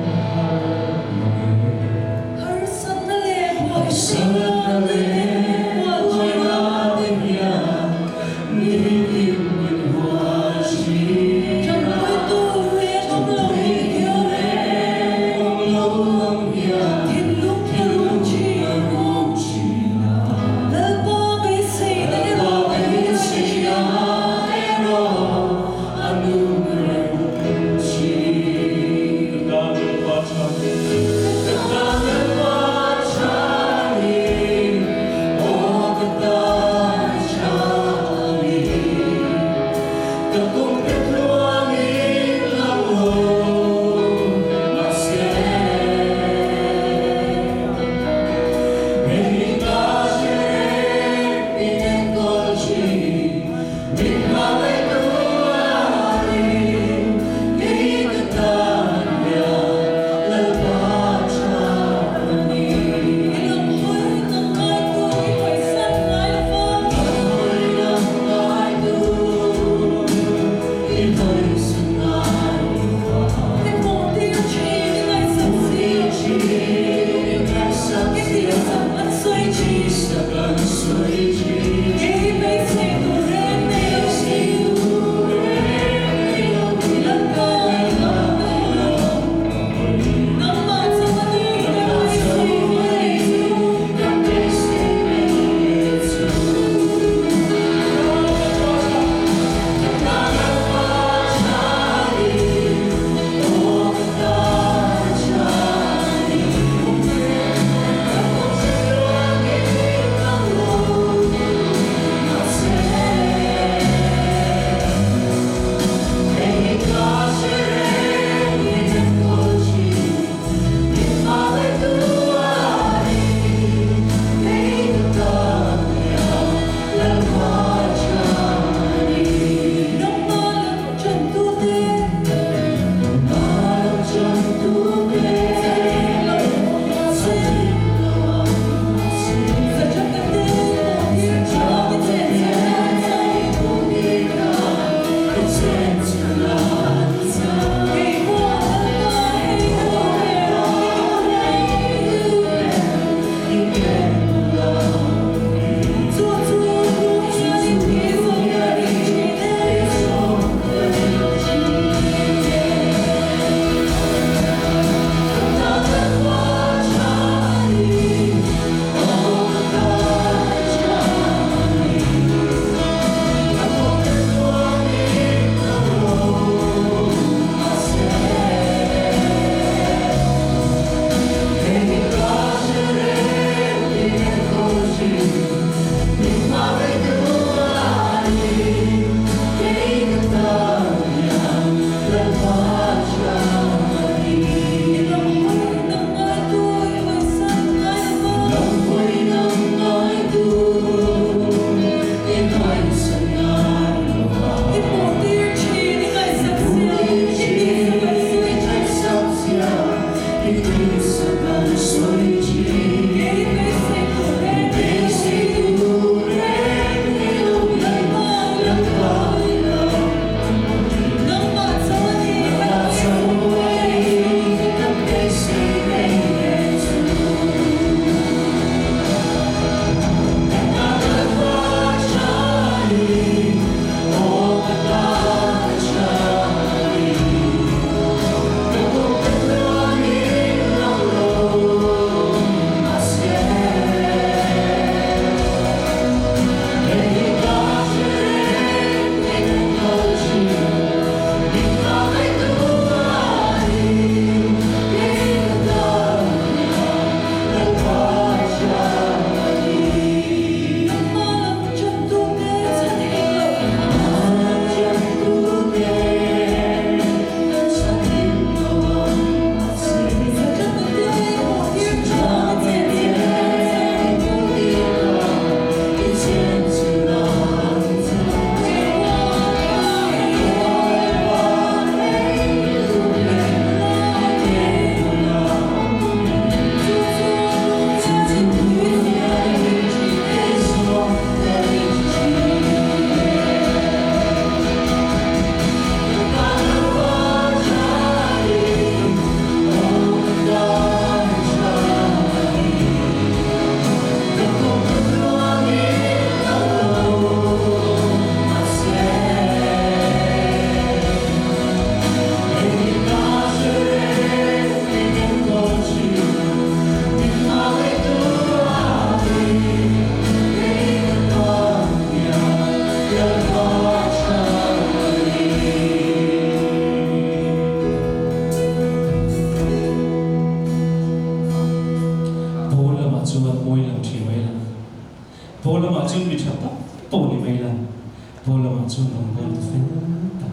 bola macam nombor film tak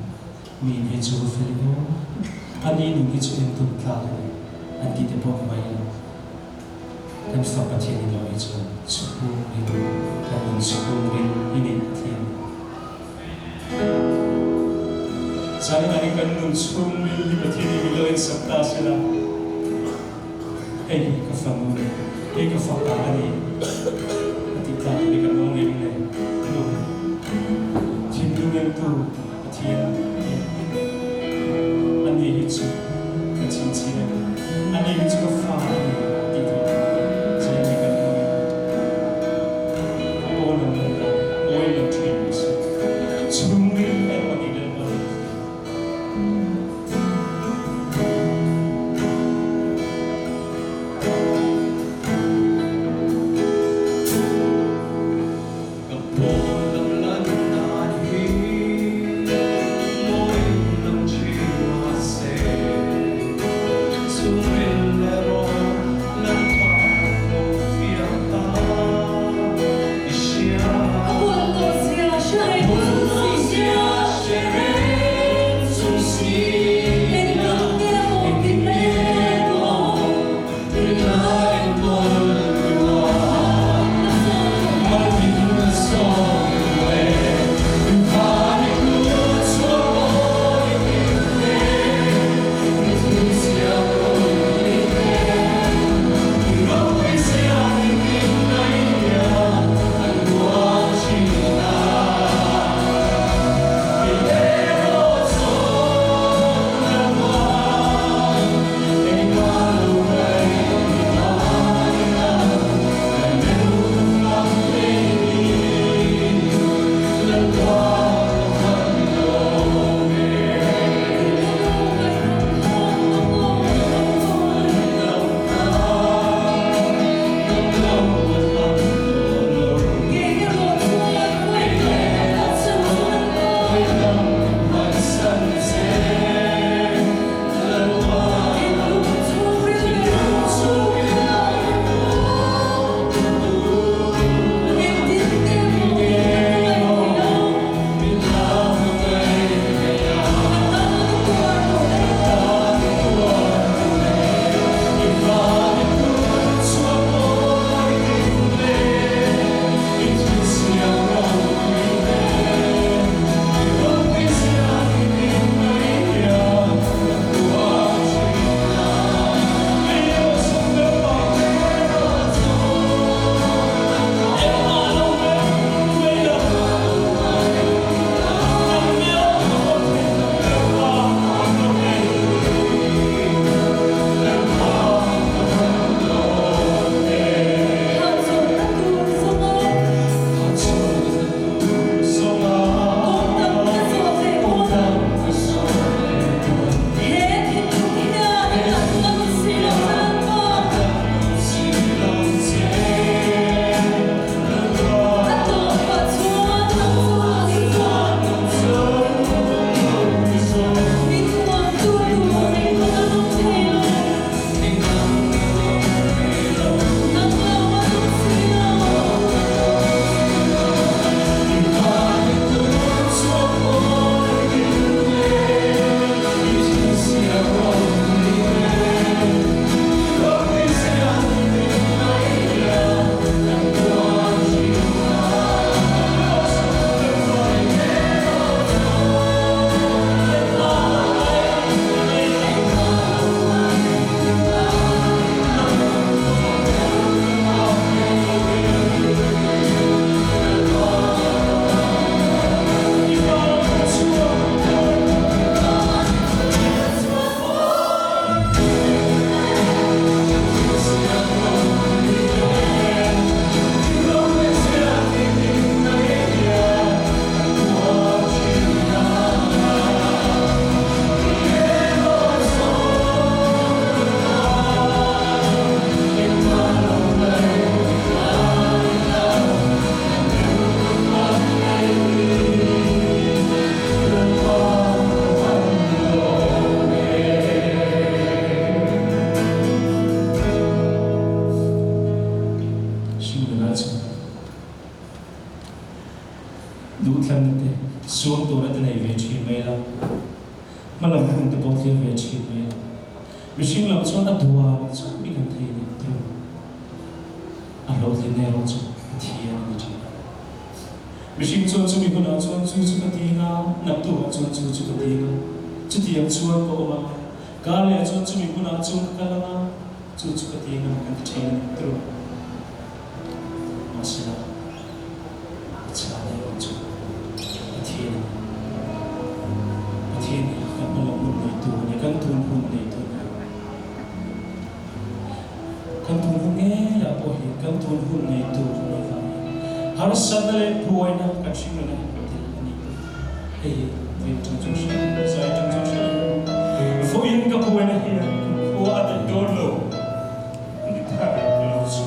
min hijau film ani nung hijau yang tu tak anti tepok bayar dan fakat yang ini hijau sepuluh dan sepuluh ini tiang sana ani kan nung sepuluh di batin ini loin sabta sila hei kafamu hei kafakani anti tak di kamong ini yang tu tiang ani hicu kecincian ani hicu kafan di tu saya ikan bola muda bola twins sumber apa di dalam kapon kan te suam to na nei ve chi mai la malam kun te bot le ve chi mai la mishing lam chon a duwa chu mi kan thei ni tru a lo le ne ro chu thia ni chi mishing chon chu mi kun a chon chu chu ka ti nga na tu a chon chu chu ka ti nga chu ti yang chu ko ma ka le chon chu mi kun a chon ka la na chu chu ka ti nga kan thei ni tru ma si la cha ne ro chu thiên thiên kan malam mun nei tu ne kan thun hun nei tu kan thun hun nge ya po hi kan thun hun nei tu ni fa har sadale puai na kan sing na ka ti ni hey vi tu chu shi sai tu chu shi fo yin ka puai na hi fo a de do lo ni ta lo su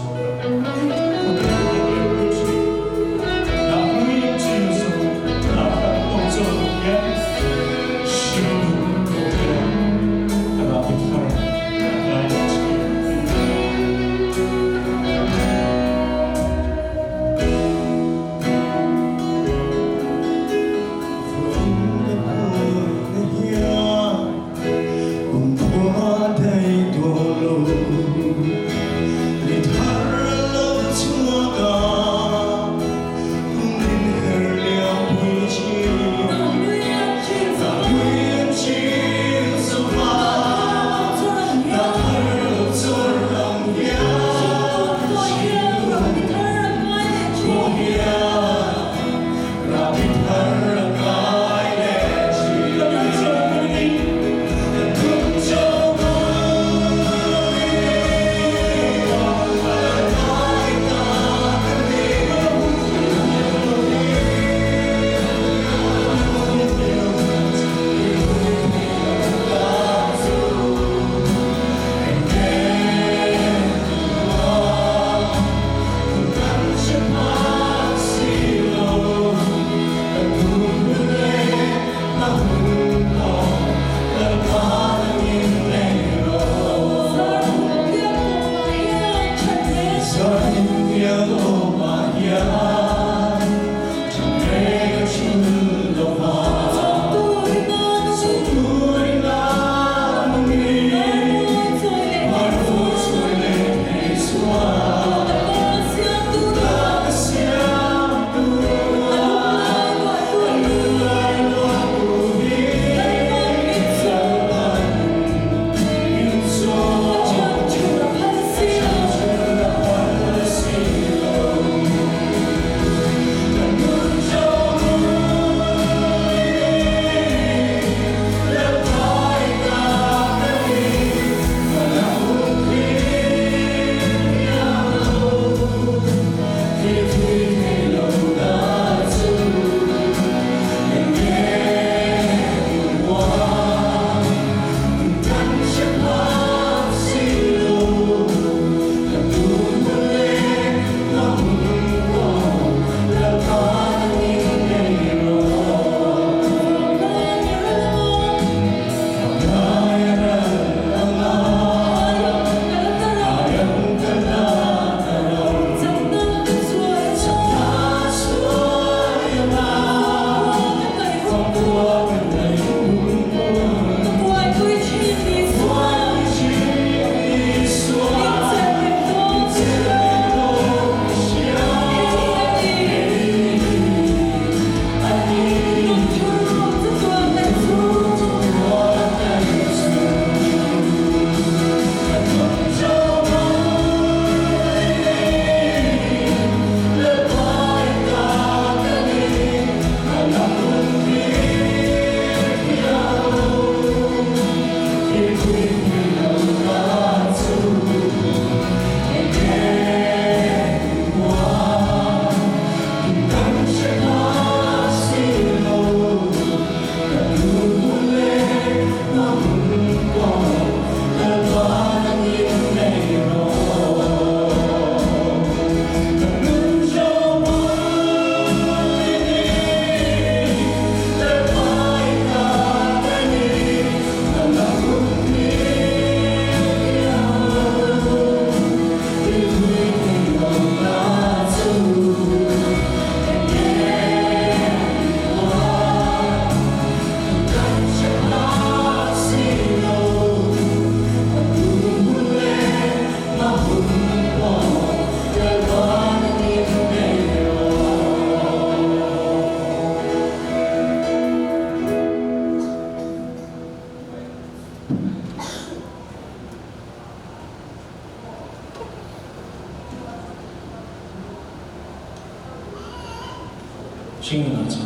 Ching là chỉ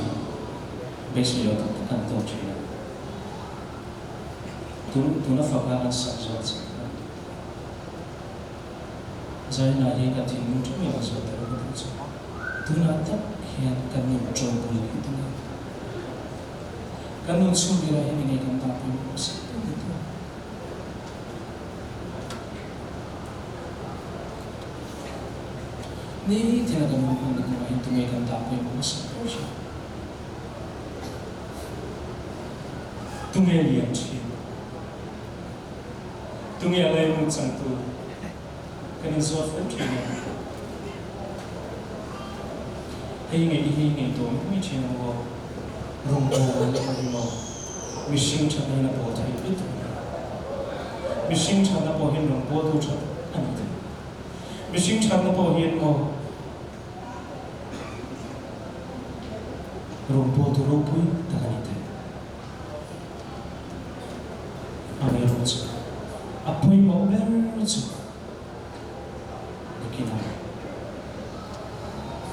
basically ở các tổ chức tu nó phật ra sẵn rồi giải này thì cả thiên muốn chúng mình là sự tự do tu nó tất hiện cần những trò của người tu cần những suy nghĩ là những ngày cần ta phải sự tự do ni thì là cần một người tu ngày cần ta phải sự tự do tu ngày liền chuyện tu ngày lại muốn sang tu cần做分别hay ngày tối mới chuyện của rung bồ mà mình sinh ra nên là bồ thầy biết mình sinh ra là bồ hiền rung bồ tu cho anh ấy mình sinh ra là bồ hiền mà rung bồ tu rung bùi ta anh ấy anh ấy rung chứ apoi mau bercu Kina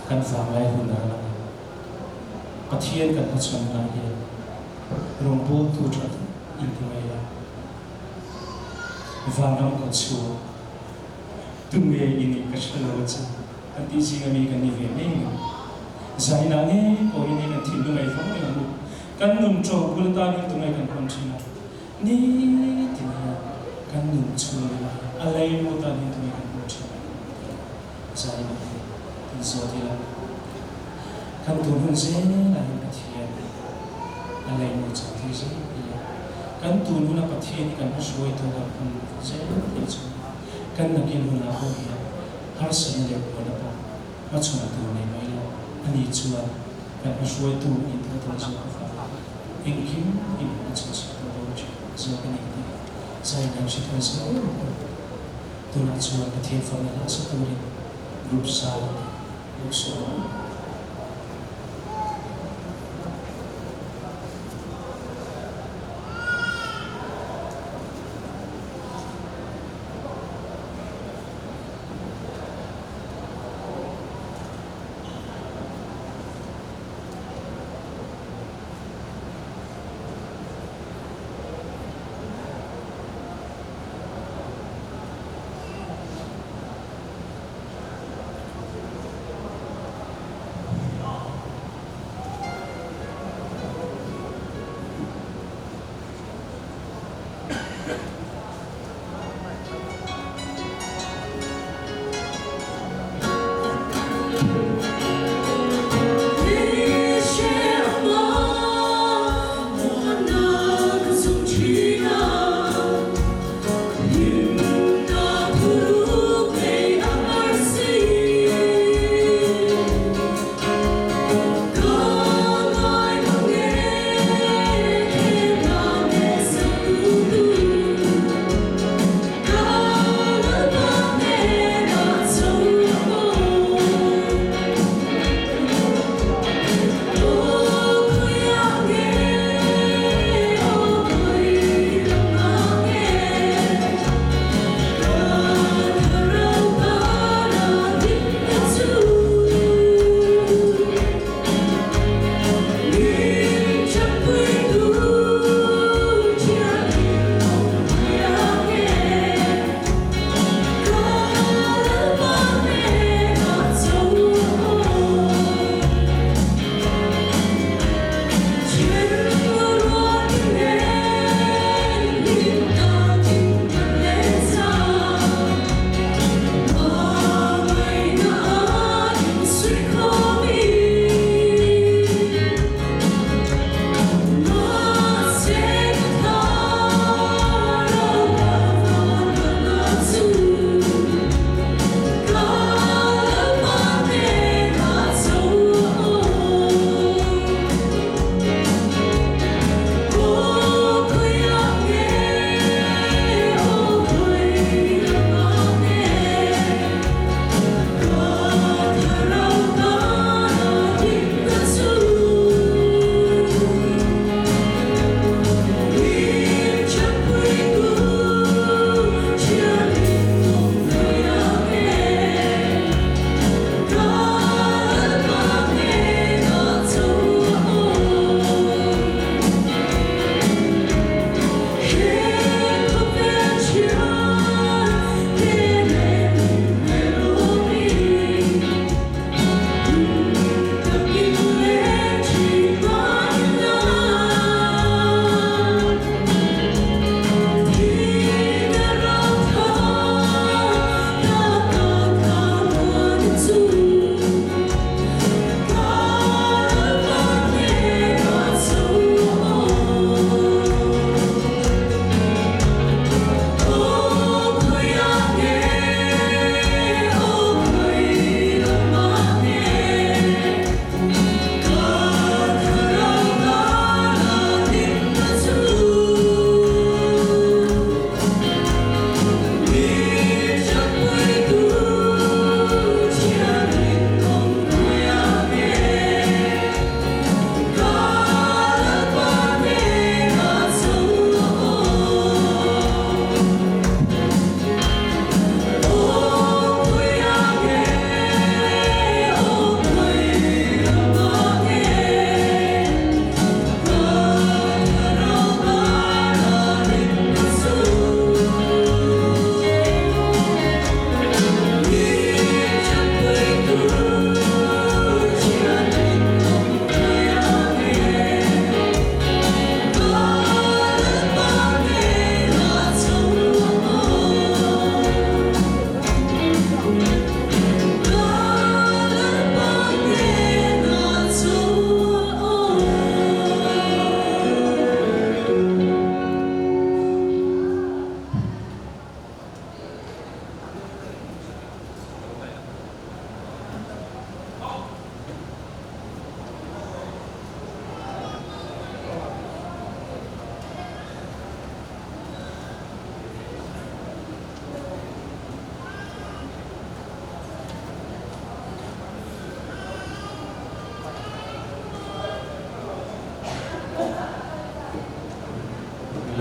kan famai hunana pathian kan hacham na ye rompo tu that intuaya vanam ko chu tume ini kashalo cha anti singami kan ni ve nei zaina ne o ini kan thindu mai fam ne mu kan num cho bulta ni tu mai kan kon china ni tina kan num chu alai mu ta ni tu mai kan kon china giải thì rồi thì là căn tu luôn dễ là những cái thiền là lấy một chỗ thì dễ căn tu luôn là cái thiền thì căn nó suy thôi là căn dễ thì rồi căn là cái luôn là không hiểu har sinh đều có là bao mà chúng ta tu này nói là anh ấy chua căn nó suy tu in theo theo sự có phải in kim in một chỗ sự có đâu chứ rồi cái này giải năng sẽ thôi sẽ tu là chua cái thiền phần là sẽ tu đi group side, group side.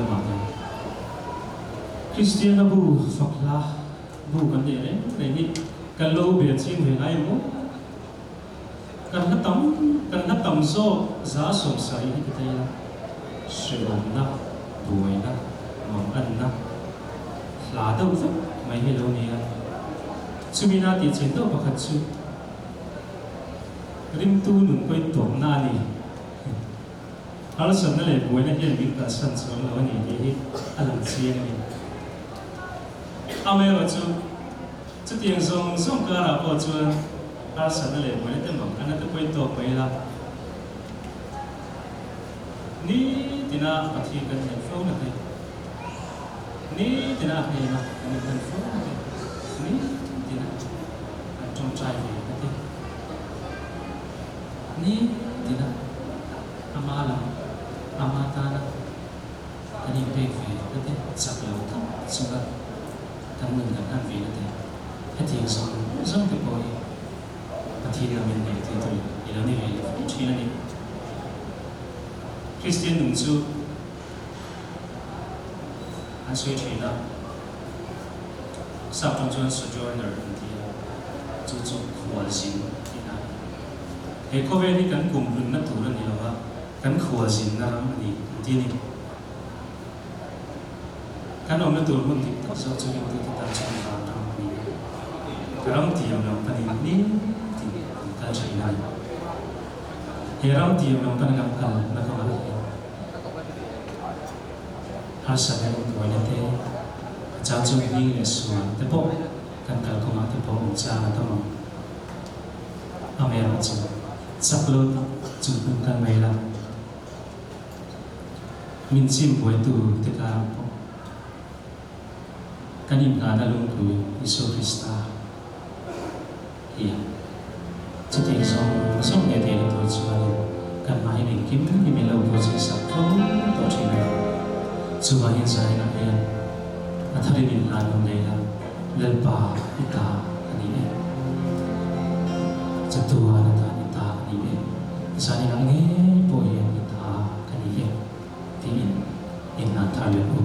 mana Christian na bu fakla bu kan dia ni kalau biar sih mengai mu kan hatam zo za som sai ni kita ya sirong na buai na mong an na la đâu zo mai ni lo ni ya sumina ti chen do pakhat chu rim tu nun koi tom na ni alasan na le buai na hian bin ka san so lo ni ni alam chiang ni ame wa chu chu tiang song ka ra po chuan alasan na le buai na tem bang ana ta koi to pai la ni tina pathi kan ne fo na kai ni tina he na kan fo na kai ni tina trong trai về na kai ni tina amala amata na ani pe ve na kai sak lo ta suga kan mun kan ve na kai hati song te boy pathi na men ne te to ila ni ve chi na ni Christian nung chu an suy thủy na sa trong chuan sojourner ti chu chu khua zin ti na he ko ve ni kan kum run na tu ran ni lawa kan khua zin na ram ni ti ni kan om na tu mun ti ta so chu ni ti ta chu na ta ni karam ti am na pa ni ti ka chai na he ram ti am na pa na ka na ka ma Asa na yung tuwa natin, Chacho hindi lesuan, tepo, kan kalkuma tepo, cha na tamo. Amera chu, saklot, chupun kan may lang. Minsim po ito, teka po. Kanim nga na lungkoy, Iso Krista. Iya. Chuting song nga tayo ito, chumanin. Kan mahinig kim, imilaw po sa saklot, to chino. Subahin sa akin ang at halinin lalong nila lalpa ita kanina sa tuwa na ita kanina sa nilang po yan ita kanina tingin inatalo po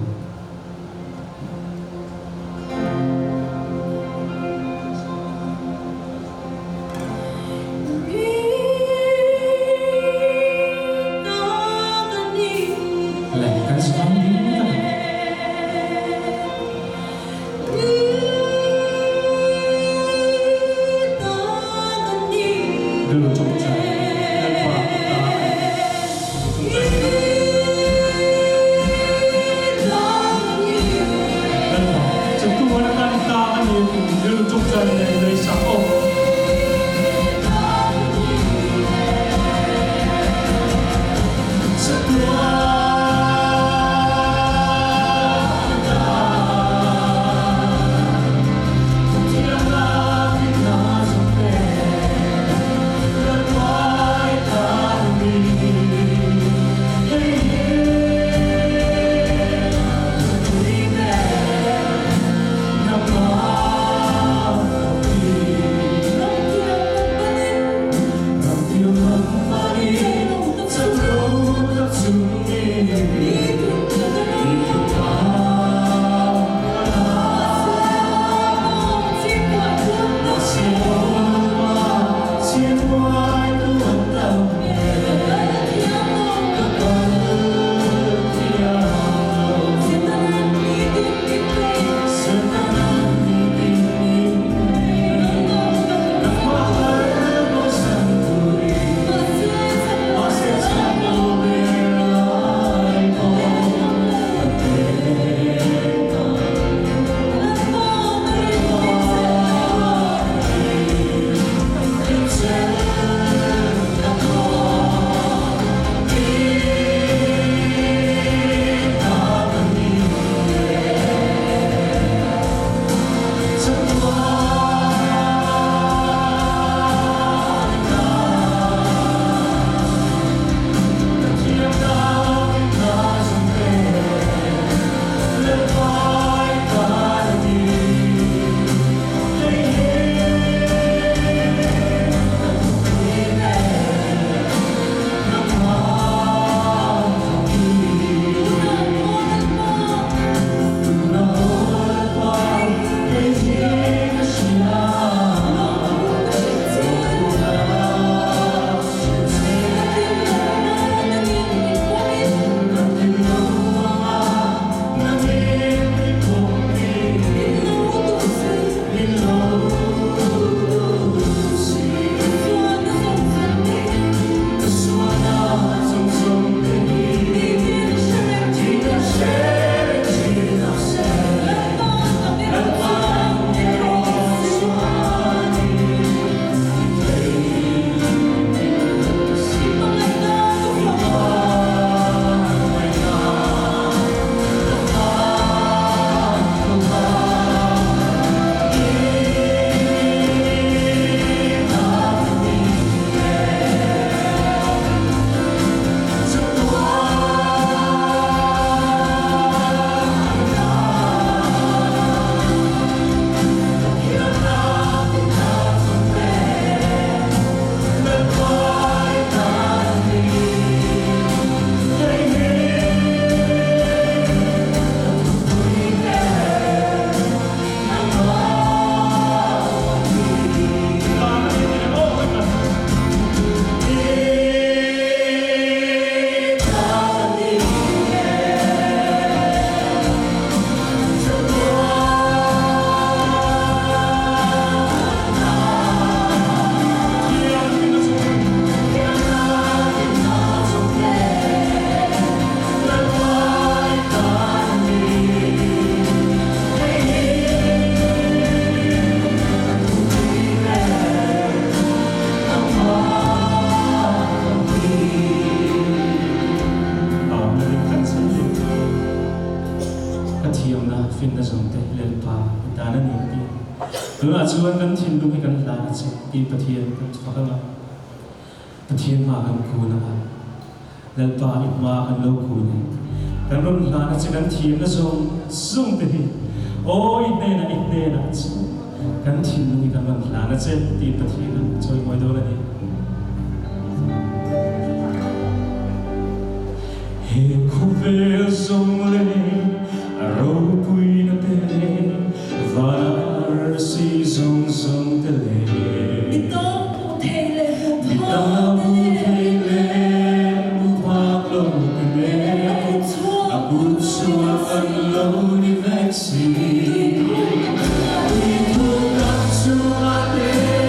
fin na zong te le pa ta na ni ti tu na chuan kan thin lu hi kan la na che ti pathian kan fa ka pathian ma kan ku na ma le pa i ma kan lo ku ni kan ron la na che kan thin na zong te hi oi ne na chu kan thin lu hi kan ron la na che ti pathian choi moi do na ni he ku ve zong le ro pui na te var si zong te le mi ta bu thei le bu pa lo le a bu su an lo ni vek si mi tu ka su a le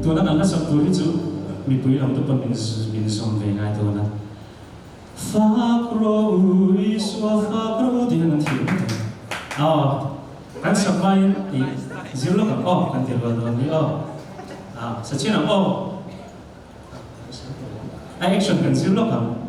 tuan ang nasab tu itu mi pui am tu pun min zong ve ngai tu na fa kro ui swa fa kro di na thi kan sampai di zilo ka kan ti lo ni sachin ang action kan zilo ka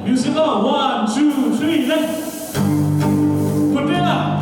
Musical 1, 2, 3, let's put it up.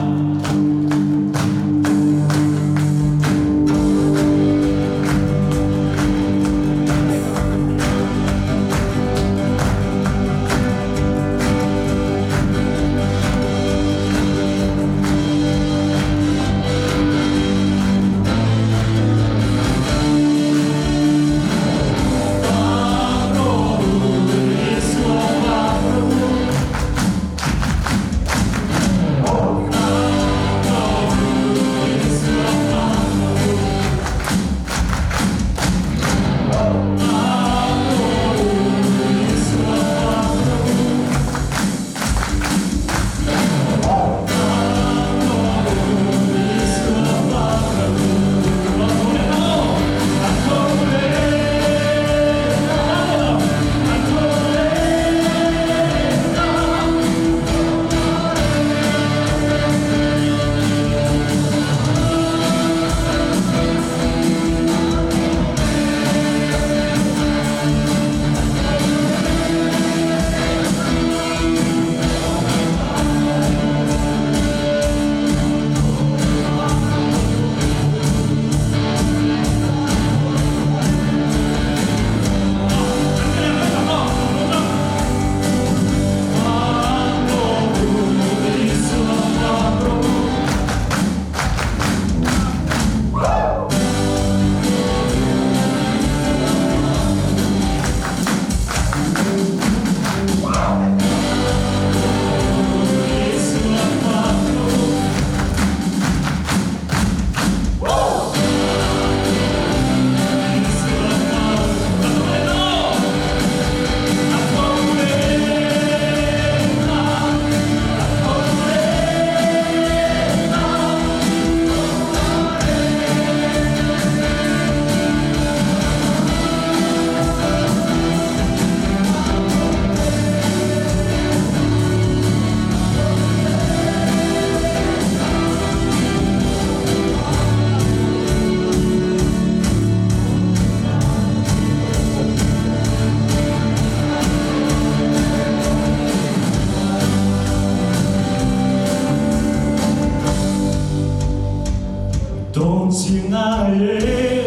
동지 나의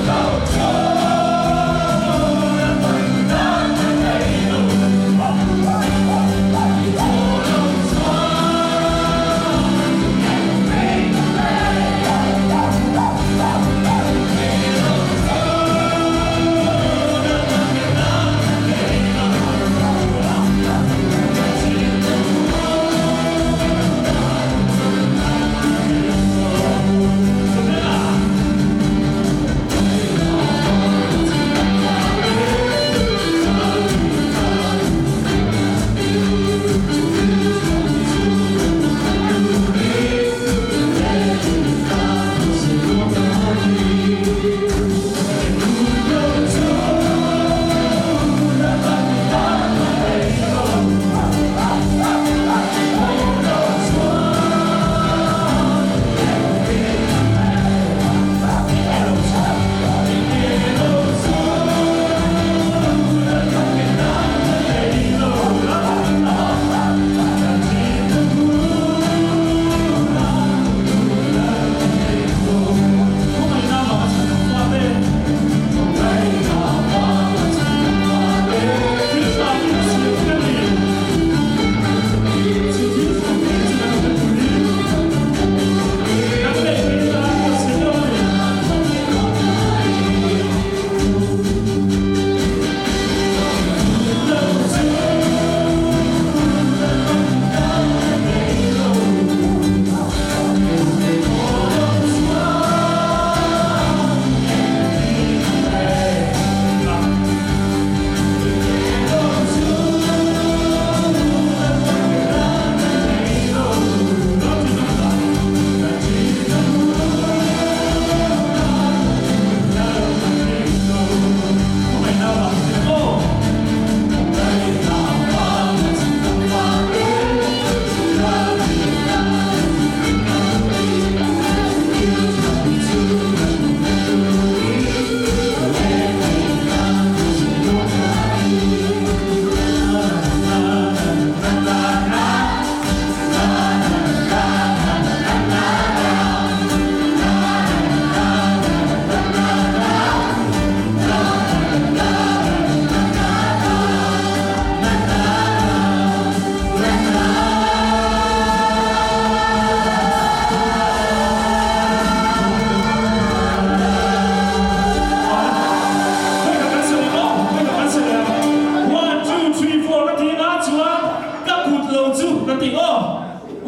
Oh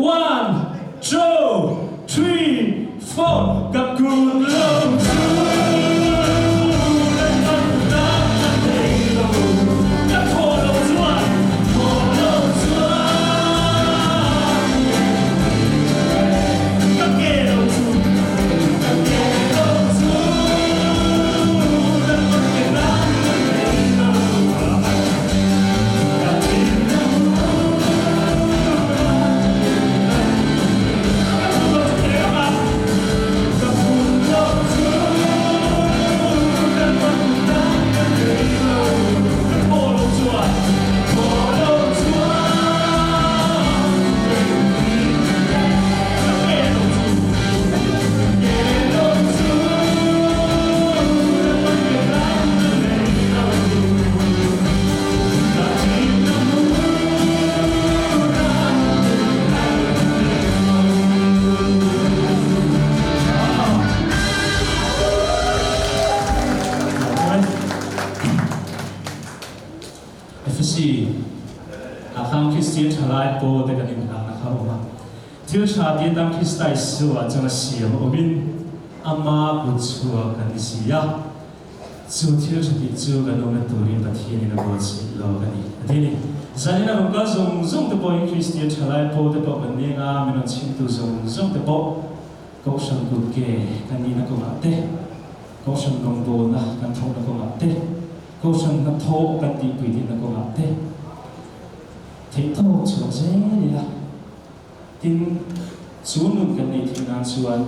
1, 2, 3, 4 กับคุณลงทุนและต้องรักกันในโลกกับโคโลจวนโคโลจวนกับเกโลจูกับเกโลจูและต้องรักกันในโลกกับที่นั่งคริสเตียนชาลายโปแต่กันอยู่นะครับผมเที่ยวชาติตั้งคริสต์ไตสัวจังเสียมอบินอามาบุชัวกันดิสิยาชัวเที่ยวชาติชัวกันโนเมตุรินปัทยานินาบุชิโลกันดีทีนี้ใจนั้นผมก็ส่งตัวเป็นคริสเตียนชาลายโปแต่พอวันนี้มีน้องชิมตัวส่งตัวก็ฉันกุเกกันนี่นักก็มาเตะก็ฉันกงโบนะกันทงนักก็มาเตะก็ฉันกันโทกันตีกุยดินักก็มาเตะที่โตชัวเจนี่ละทิ้งส่วนหนึ่งกันในที่งานส่วน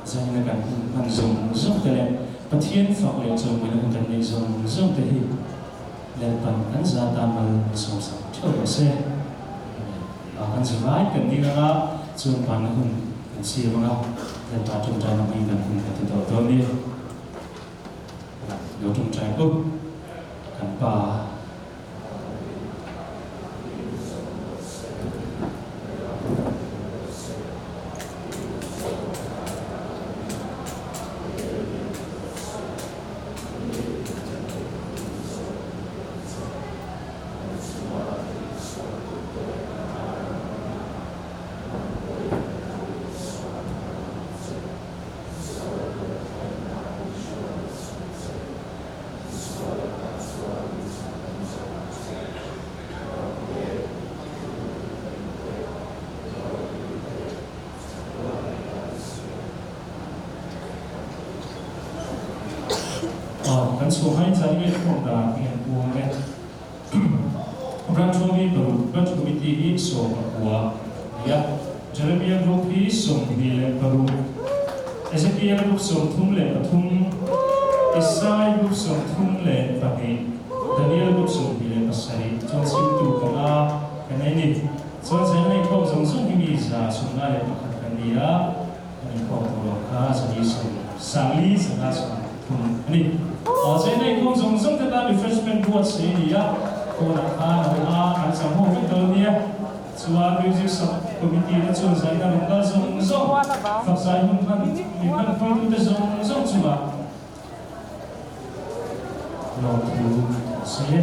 ใจนักกันมันส่งแต่ละประเทศฝั่งเลยส่งไปแล้วกันในส่งแต่ที่แล้วปันกันจะตามมาส่งสัมผัสเสียกันจะไล่กันนี่ก็ส่วนปันคุณเสียมั้งแล้วปัจจุบันมันมีกันคุณกันตัวตัวนี้เดี๋ยวจงใจปุ๊บกันป่ากันช่วงให้ใจเย็นของดาเงียนบัวเนี่ยรันช่วงนี้บรูรันช่วงนี้ที่ส่งบัวยาเจเรมียรูปที่ส่งมีเลนบรูเอเซคียรูปส่งทุ่งเลนปทุมอิสราเอลรูปส่งทุ่งเลนปะนีดานิเอลรูปส่งมีเลนปัสสัยจนสิ่งตัวของอากันนี่ส่วนเซนในข้อส่งที่มีจะส่งอะไรมาขัดกันดีอ่ะในข้อตัวข้าจะมีส่งสังลีสังอาส่งทุ่งนี่เซนในข้อส่งที่ได้ refreshment บวชเสียดีอ่ะคนละข้าอาการสังหรณ์ตัวนี้ส่วนมิวสิกสังคมที่เราส่งใส่กันก็ส่งฝักใส่มันมีมันคุยด้วยส่งชัวลองดูเสีย